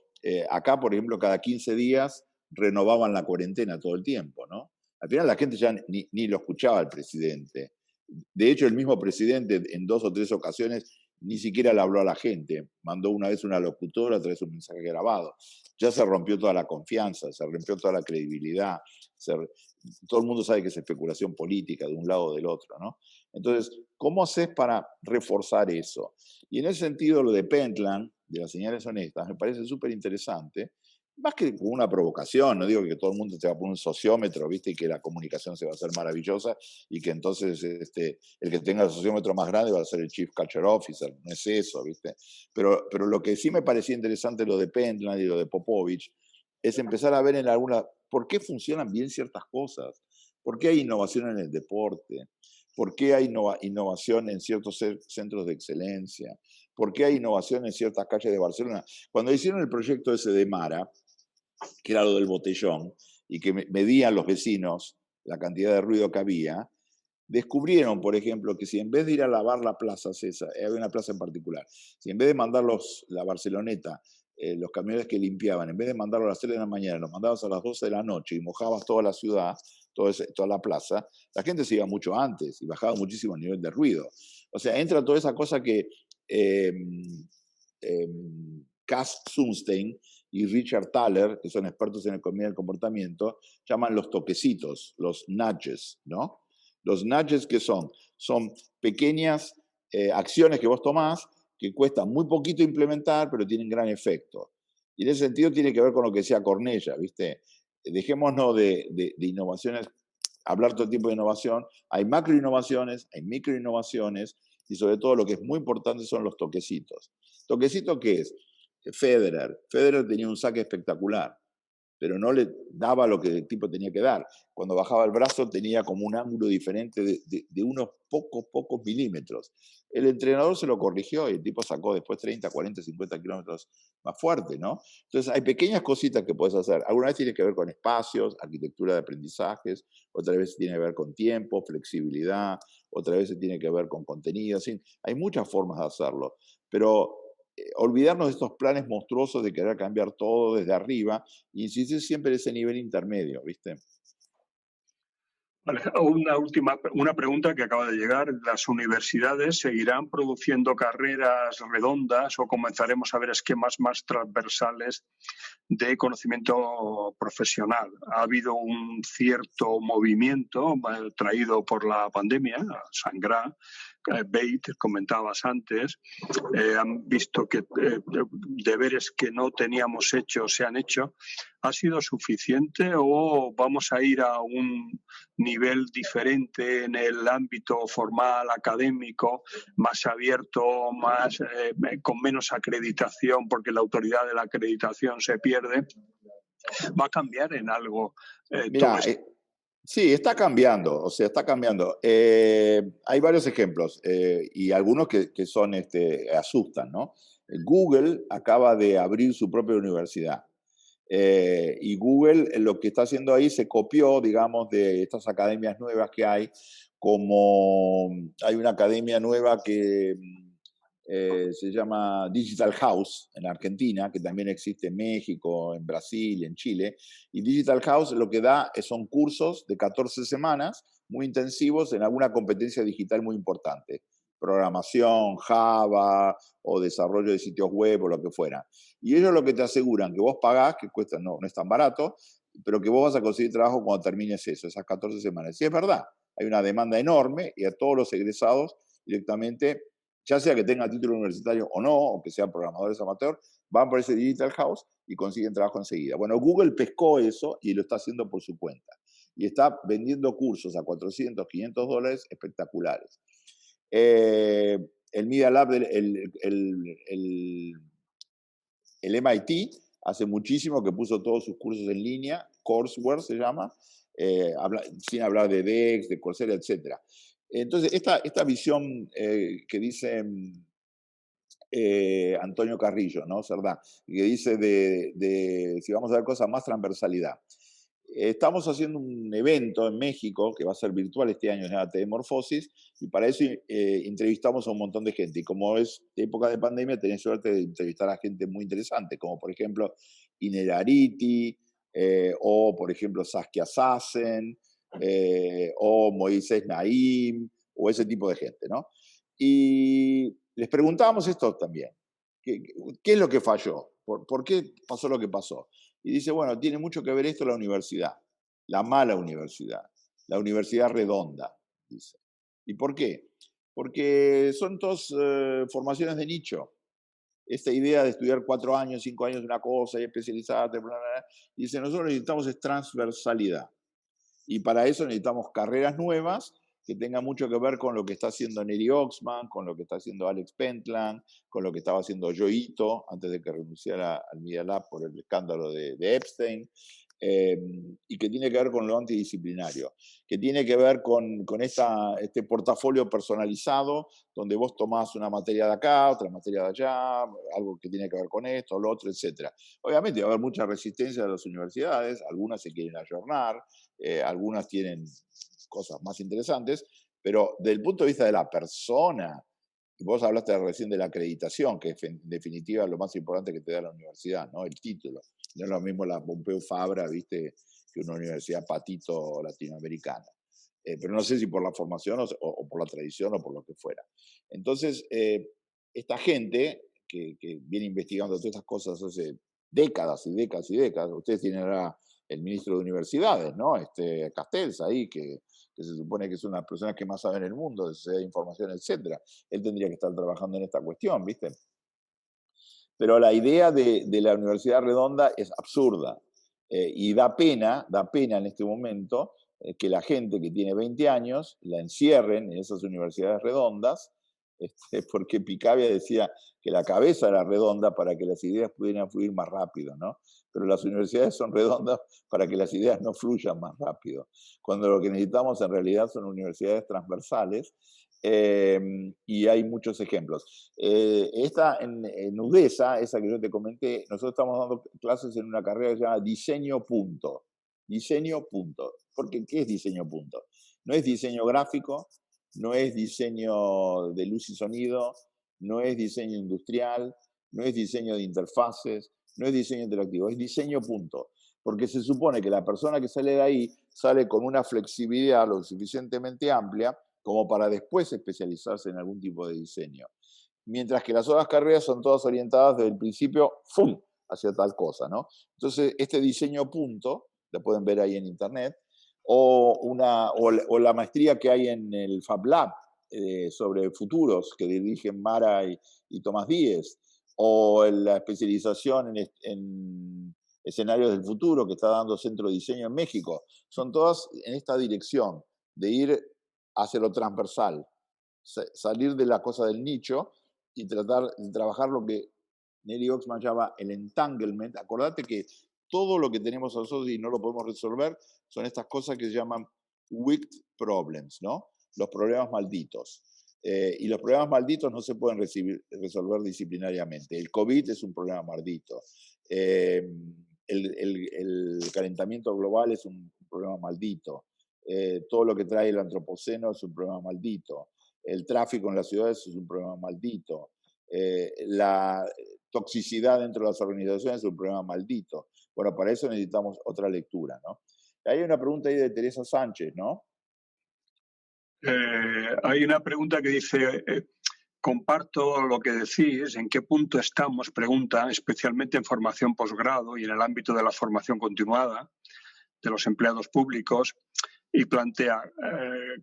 acá, por ejemplo, cada 15 días renovaban la cuarentena todo el tiempo, ¿no? Al final la gente ya ni lo escuchaba al presidente. De hecho, el mismo presidente en 2 o 3 ocasiones ni siquiera le habló a la gente. Mandó una vez una locutora, otra vez un mensaje grabado. Ya se rompió toda la confianza, se rompió toda la credibilidad. Todo el mundo sabe que es especulación política de un lado o del otro, ¿no? Entonces, ¿cómo haces para reforzar eso? Y en ese sentido, lo de Pentland, de las señales honestas, me parece súper interesante. Más que una provocación, no digo que todo el mundo te va a poner un sociómetro, ¿viste? Y que la comunicación se va a hacer maravillosa y que entonces el que tenga el sociómetro más grande va a ser el Chief Culture Officer, no es eso, ¿viste? Pero lo que sí me parecía interesante lo de Pentland y lo de Popovich es empezar a ver en por qué funcionan bien ciertas cosas, por qué hay innovación en el deporte, por qué hay innovación en ciertos centros de excelencia, por qué hay innovación en ciertas calles de Barcelona. Cuando hicieron el proyecto ese de Mara, que era lo del botellón, y que medían los vecinos la cantidad de ruido que había, descubrieron, por ejemplo, que si en vez de ir a lavar la plaza César, había una plaza en particular, si en vez de mandar la Barceloneta, los camiones que limpiaban, en vez de mandarlos a las 3 de la mañana, los mandabas a las 12 de la noche y mojabas toda la ciudad, toda la plaza, la gente se iba mucho antes y bajaba muchísimo el nivel de ruido. O sea, entra toda esa cosa que Cass Sunstein y Richard Thaler, que son expertos en economía del comportamiento, llaman los toquecitos, los nudges, ¿no? Los nudges, ¿qué son? Son pequeñas acciones que vos tomás que cuestan muy poquito implementar, pero tienen gran efecto. Y en ese sentido tiene que ver con lo que decía Cornella, ¿viste? Dejémonos de innovaciones, hablar todo el tiempo de innovación. Hay macroinnovaciones, hay microinnovaciones, y sobre todo lo que es muy importante son los toquecitos. ¿Toquecito qué es? Federer tenía un saque espectacular, pero no le daba lo que el tipo tenía que dar. Cuando bajaba el brazo tenía como un ángulo diferente de unos pocos milímetros. El entrenador se lo corrigió y el tipo sacó después 30, 40, 50 kilómetros más fuerte, ¿no? Entonces hay pequeñas cositas que puedes hacer. Alguna vez tiene que ver con espacios, arquitectura de aprendizajes, otra vez tiene que ver con tiempo, flexibilidad, otra vez tiene que ver con contenido. ¿Sí? Hay muchas formas de hacerlo, pero olvidarnos de estos planes monstruosos de querer cambiar todo desde arriba e insistir siempre en ese nivel intermedio, ¿viste? Vale, una pregunta que acaba de llegar. ¿Las universidades seguirán produciendo carreras redondas o comenzaremos a ver esquemas más transversales de conocimiento profesional? Ha habido un cierto movimiento traído por la pandemia, Sangrá, Bate, comentabas antes, han visto que deberes que no teníamos hechos se han hecho. ¿Ha sido suficiente o vamos a ir a un nivel diferente en el ámbito formal, académico, más abierto, más con menos acreditación, porque la autoridad de la acreditación se pierde? ¿Va a cambiar en algo Mira, todo esto? Sí, está cambiando, o sea, está cambiando. Hay varios ejemplos y algunos que son, asustan, ¿no? Google acaba de abrir su propia universidad y Google lo que está haciendo ahí se copió, digamos, de estas academias nuevas que hay, como hay una academia nueva que se llama Digital House en Argentina, que también existe en México, en Brasil, en Chile. Y Digital House lo que da son cursos de 14 semanas muy intensivos en alguna competencia digital muy importante. Programación, Java o desarrollo de sitios web o lo que fuera. Y ellos lo que te aseguran que vos pagás, que cuesta, no es tan barato, pero que vos vas a conseguir trabajo cuando termines eso, esas 14 semanas. Y es verdad, hay una demanda enorme y a todos los egresados directamente, ya sea que tengan título universitario o no, o que sean programadores amateur, van por ese Digital House y consiguen trabajo enseguida. Bueno, Google pescó eso y lo está haciendo por su cuenta. Y está vendiendo cursos a 400, 500 dólares espectaculares. El Media Lab, el MIT, hace muchísimo que puso todos sus cursos en línea, Courseware se llama, sin hablar de DEX, de Coursera, etc. Entonces, esta visión que dice Antonio Carrillo, ¿no? Cerdá, que dice si vamos a ver cosas, más transversalidad. Estamos haciendo un evento en México que va a ser virtual este año, se llama Metamorfosis, y para eso entrevistamos a un montón de gente. Y como es época de pandemia, tenés suerte de entrevistar a gente muy interesante, como por ejemplo Inerarity, o por ejemplo Saskia Sassen, o Moisés Naim, o ese tipo de gente, ¿no? Y les preguntábamos esto también. ¿Qué es lo que falló? ¿Por qué pasó lo que pasó? Y dice, bueno, tiene mucho que ver esto la universidad, la mala universidad, la universidad redonda, dice. ¿Y por qué? Porque son todas formaciones de nicho. Esta idea de estudiar 4 años, 5 años de una cosa y especializarte, bla, bla, bla, dice, nosotros necesitamos es transversalidad. Y para eso necesitamos carreras nuevas que tengan mucho que ver con lo que está haciendo Neri Oxman, con lo que está haciendo Alex Pentland, con lo que estaba haciendo Yoito antes de que renunciara al Media Lab por el escándalo de Epstein, y que tiene que ver con lo antidisciplinario, que tiene que ver con este portafolio personalizado, donde vos tomás una materia de acá, otra materia de allá, algo que tiene que ver con esto, lo otro, etc. Obviamente va a haber mucha resistencia de las universidades, algunas se quieren ayornar, algunas tienen cosas más interesantes, pero desde el punto de vista de la persona, vos hablaste recién de la acreditación, que es en definitiva lo más importante que te da la universidad, ¿no? El título. No es lo mismo la Pompeu Fabra, ¿viste? Que una universidad patito latinoamericana. Pero no sé si por la formación o por la tradición o por lo que fuera. Entonces, esta gente que viene investigando todas estas cosas hace décadas y décadas y décadas, ustedes tienen ahora el ministro de Universidades, ¿no? Castells ahí, que se supone que es una persona que más sabe en el mundo, de información, etcétera. Él tendría que estar trabajando en esta cuestión, ¿viste? Pero la idea de la universidad redonda es absurda y da pena en este momento que la gente que tiene 20 años la encierren en esas universidades redondas, porque Picabia decía que la cabeza era redonda para que las ideas pudieran fluir más rápido, ¿no? Pero las universidades son redondas para que las ideas no fluyan más rápido, cuando lo que necesitamos en realidad son universidades transversales. Y hay muchos ejemplos. Esta en UDESA, esa que yo te comenté, nosotros estamos dando clases en una carrera que se llama Diseño Punto. Diseño Punto. Porque, ¿qué es diseño punto? No es diseño gráfico, no es diseño de luz y sonido, no es diseño industrial, no es diseño de interfaces, no es diseño interactivo, es diseño punto. Porque se supone que la persona que sale de ahí sale con una flexibilidad lo suficientemente amplia como para después especializarse en algún tipo de diseño. Mientras que las otras carreras son todas orientadas desde el principio, ¡fum!, hacia tal cosa, ¿no? Entonces, este diseño punto, lo pueden ver ahí en internet, o la maestría que hay en el Fab Lab sobre futuros que dirigen Mara y Tomás Díez, o la especialización en escenarios del futuro que está dando Centro de Diseño en México, son todas en esta dirección de ir hacia lo transversal, salir de la cosa del nicho y tratar de trabajar lo que Neri Oxman llama el entanglement. Acordate que todo lo que tenemos nosotros y no lo podemos resolver son estas cosas que se llaman wicked problems, ¿no? Los problemas malditos. Y los problemas malditos no se pueden resolver disciplinariamente. El COVID es un problema maldito. El calentamiento global es un problema maldito. Todo lo que trae el antropoceno es un problema maldito. El tráfico en las ciudades es un problema maldito. La toxicidad dentro de las organizaciones es un problema maldito. Bueno, para eso necesitamos otra lectura, ¿no? Hay una pregunta ahí de Teresa Sánchez, ¿no? Hay una pregunta que dice, comparto lo que decís, ¿en qué punto estamos? Pregunta, especialmente en formación posgrado y en el ámbito de la formación continuada de los empleados públicos, y plantea,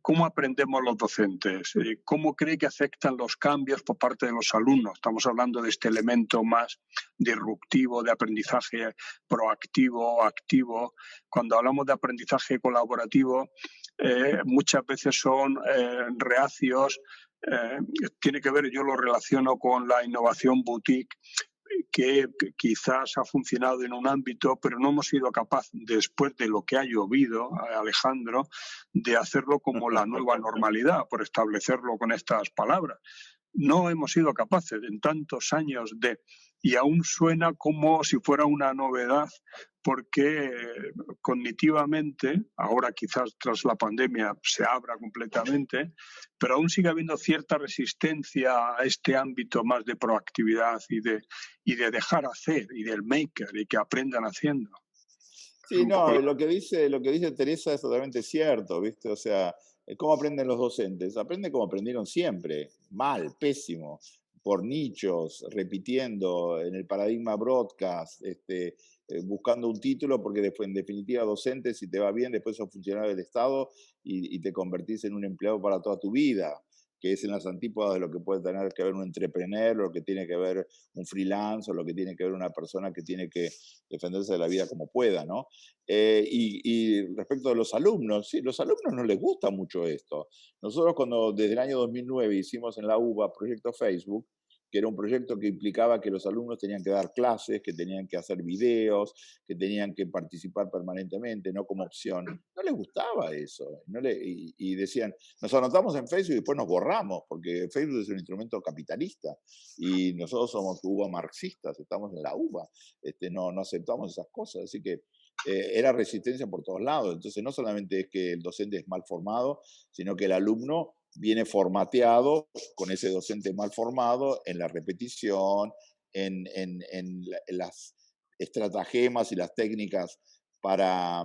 ¿cómo aprendemos los docentes? ¿Cómo cree que afectan los cambios por parte de los alumnos? Estamos hablando de este elemento más disruptivo, de aprendizaje proactivo, activo. Cuando hablamos de aprendizaje colaborativo, muchas veces son reacios. Tiene que ver, yo lo relaciono con la innovación boutique, que quizás ha funcionado en un ámbito, pero no hemos sido capaces, después de lo que ha llovido, Alejandro, de hacerlo como la nueva normalidad, por establecerlo con estas palabras. No hemos sido capaces en tantos años de... Y aún suena como si fuera una novedad, porque cognitivamente, ahora quizás tras la pandemia se abra completamente, pero aún sigue habiendo cierta resistencia a este ámbito más de proactividad y de dejar hacer, y del maker, y que aprendan haciendo. Sí, no, lo que dice Teresa es totalmente cierto, ¿viste? O sea, ¿cómo aprenden los docentes? Aprenden como aprendieron siempre, mal, pésimo, por nichos, repitiendo en el paradigma broadcast, buscando un título, porque después, en definitiva, docente, si te va bien, después sos funcionario del Estado y te convertís en un empleado para toda tu vida, que es en las antípodas de lo que puede tener que ver un entrepreneur, lo que tiene que ver un freelance, o lo que tiene que ver una persona que tiene que defenderse de la vida como pueda, ¿no? Y respecto de los alumnos, sí, los alumnos no les gusta mucho esto. Nosotros cuando desde el año 2009 hicimos en la UBA Proyecto Facebook, que era un proyecto que implicaba que los alumnos tenían que dar clases, que tenían que hacer videos, que tenían que participar permanentemente, no como opción. No les gustaba eso. Y decían, nos anotamos en Facebook y después nos borramos, porque Facebook es un instrumento capitalista y nosotros somos UBA marxistas, estamos en la UBA, no aceptamos esas cosas. Así que era resistencia por todos lados. Entonces no solamente es que el docente es mal formado, sino que el alumno viene formateado con ese docente mal formado en la repetición, en las estratagemas y las técnicas para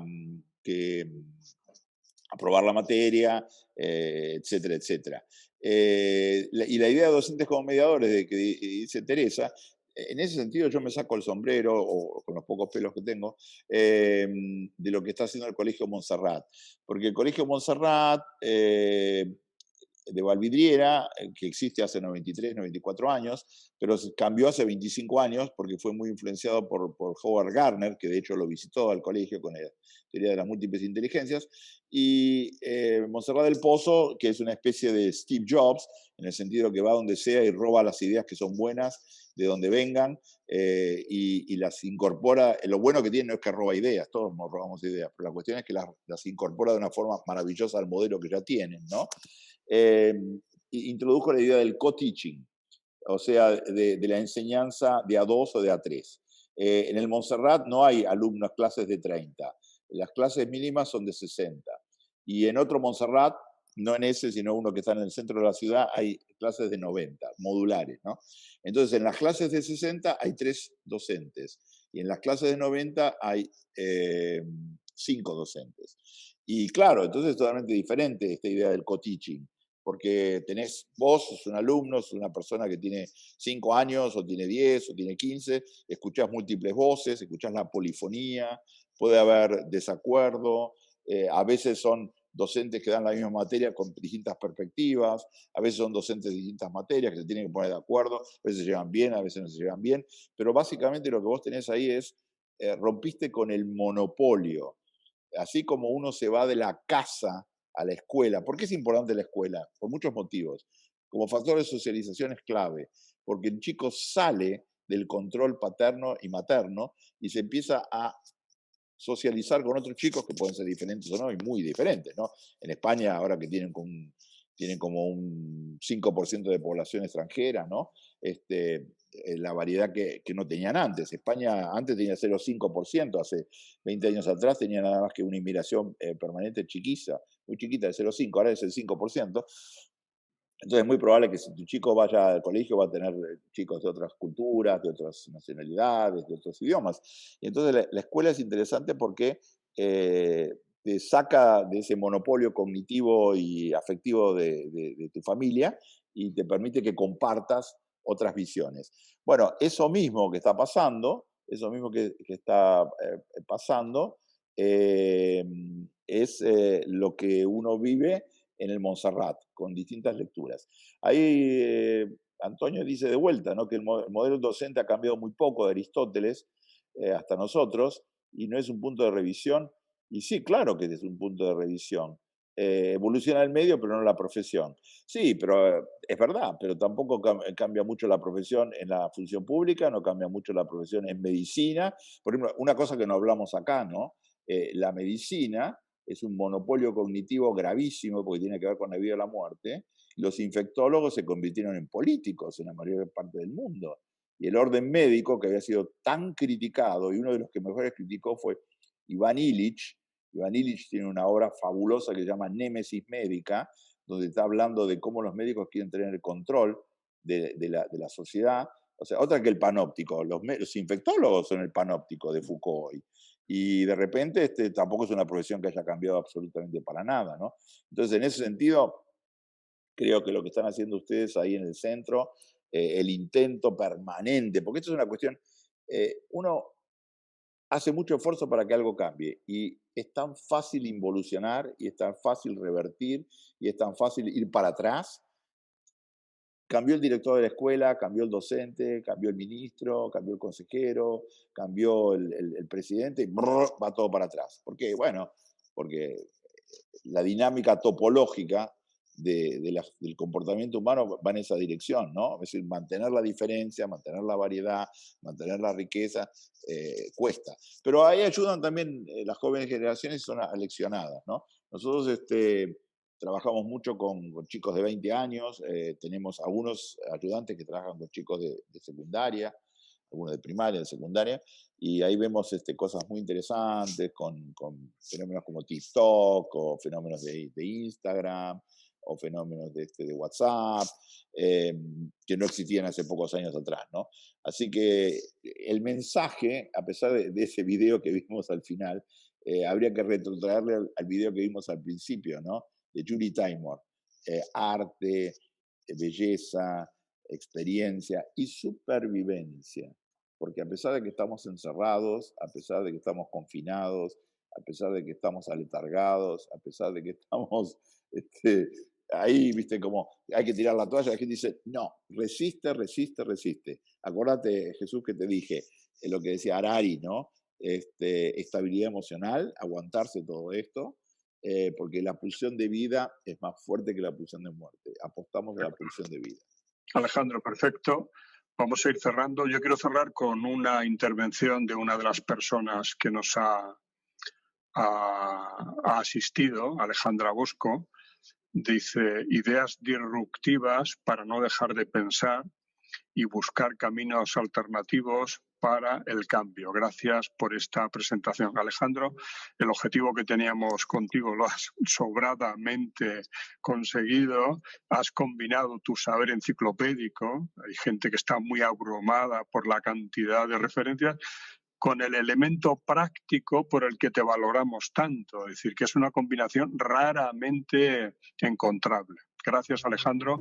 aprobar la materia, etcétera, etcétera. Y la idea de docentes como mediadores, de que dice Teresa, en ese sentido yo me saco el sombrero, o con los pocos pelos que tengo, de lo que está haciendo el Colegio Montserrat. Porque el Colegio Montserrat de Valvidriera, que existe hace 93, 94 años, pero cambió hace 25 años porque fue muy influenciado por Howard Gardner, que de hecho lo visitó al colegio con la teoría de las múltiples inteligencias, y Montserrat del Pozo, que es una especie de Steve Jobs, en el sentido que va donde sea y roba las ideas que son buenas, de donde vengan, y las incorpora. Lo bueno que tiene no es que roba ideas, todos nos robamos ideas, pero la cuestión es que las incorpora de una forma maravillosa al modelo que ya tienen, ¿no? Introdujo la idea del co-teaching, o sea, de la enseñanza de A2 o de A3. En el Montserrat no hay alumnos clases de 30, las clases mínimas son de 60. Y en otro Montserrat, no en ese, sino uno que está en el centro de la ciudad, hay clases de 90, modulares, ¿no? Entonces, en las clases de 60 hay 3 docentes, y en las clases de 90 hay 5 docentes. Y claro, entonces es totalmente diferente esta idea del co-teaching, porque vos sos un alumno, sos una persona que tiene 5 años, o tiene 10, o tiene 15, escuchás múltiples voces, escuchás la polifonía, puede haber desacuerdo, a veces son docentes que dan la misma materia con distintas perspectivas, a veces son docentes de distintas materias que se tienen que poner de acuerdo, a veces se llevan bien, a veces no se llevan bien, pero básicamente lo que vos tenés ahí es, rompiste con el monopolio. Así como uno se va de la casa a la escuela. ¿Por qué es importante la escuela? Por muchos motivos. Como factor de socialización es clave, porque el chico sale del control paterno y materno y se empieza a socializar con otros chicos que pueden ser diferentes o no, y muy diferentes, ¿no? En España, ahora que tienen como un 5% de población extranjera, ¿no? La variedad que no tenían antes. España antes tenía 0,5%, hace 20 años atrás tenía nada más que una inmigración permanente chiquita, muy chiquita, de 0,5%, ahora es el 5%. Entonces es muy probable que si tu chico vaya al colegio va a tener chicos de otras culturas, de otras nacionalidades, de otros idiomas. Y entonces la escuela es interesante porque te saca de ese monopolio cognitivo y afectivo de tu familia y te permite que compartas otras visiones. Bueno, eso mismo que está pasando, es lo que uno vive en el Montserrat, con distintas lecturas. Ahí Antonio dice de vuelta, ¿no?, que el modelo docente ha cambiado muy poco de Aristóteles hasta nosotros, y no es un punto de revisión. Y sí, claro que es un punto de revisión. Evoluciona el medio, pero no la profesión. Sí, pero es verdad, pero tampoco cambia mucho la profesión en la función pública, no cambia mucho la profesión en medicina. Por ejemplo, una cosa que no hablamos acá, ¿no? La medicina es un monopolio cognitivo gravísimo porque tiene que ver con la vida y la muerte. Los infectólogos se convirtieron en políticos en la mayor parte del mundo. Y el orden médico, que había sido tan criticado, y uno de los que mejor criticó fue Iván Illich. Iván Illich tiene una obra fabulosa que se llama Némesis Médica, donde está hablando de cómo los médicos quieren tener el control de la sociedad. O sea, otra que el panóptico. Los infectólogos son el panóptico de Foucault hoy. Y de repente tampoco es una profesión que haya cambiado absolutamente para nada, ¿no? Entonces, en ese sentido, creo que lo que están haciendo ustedes ahí en el centro, el intento permanente, porque esto es una cuestión, uno hace mucho esfuerzo para que algo cambie y es tan fácil involucionar y es tan fácil revertir y es tan fácil ir para atrás. Cambió el director de la escuela, cambió el docente, cambió el ministro, cambió el consejero, cambió el presidente y va todo para atrás. ¿Por qué? Bueno, porque la dinámica topológica del comportamiento humano va en esa dirección, ¿no? Es decir, mantener la diferencia, mantener la variedad, mantener la riqueza, cuesta. Pero ahí ayudan también las jóvenes generaciones, son aleccionadas, ¿no? Nosotros trabajamos mucho con chicos de 20 años, tenemos algunos ayudantes que trabajan con chicos de secundaria, algunos de primaria, de secundaria, y ahí vemos cosas muy interesantes con fenómenos como TikTok o fenómenos de Instagram o fenómenos de WhatsApp, que no existían hace pocos años atrás, ¿no? Así que el mensaje, a pesar de ese video que vimos al final, habría que retrotraerle al video que vimos al principio, ¿no?, de Julie Taymor. Arte, belleza, experiencia y supervivencia. Porque a pesar de que estamos encerrados, a pesar de que estamos confinados, a pesar de que estamos aletargados, a pesar de que estamos ahí, viste, como hay que tirar la toalla, la gente dice, no, resiste, resiste, resiste. Acuérdate, Jesús, que te dije, lo que decía Harari, ¿no? Estabilidad emocional, aguantarse todo esto, porque la pulsión de vida es más fuerte que la pulsión de muerte. Apostamos a la pulsión de vida. Alejandro, perfecto. Vamos a ir cerrando. Yo quiero cerrar con una intervención de una de las personas que nos ha asistido, Alejandra Bosco. Dice, ideas disruptivas para no dejar de pensar y buscar caminos alternativos para el cambio. Gracias por esta presentación. Alejandro, el objetivo que teníamos contigo lo has sobradamente conseguido. Has combinado tu saber enciclopédico, hay gente que está muy abrumada por la cantidad de referencias, con el elemento práctico por el que te valoramos tanto. Es decir, que es una combinación raramente encontrable. Gracias, Alejandro.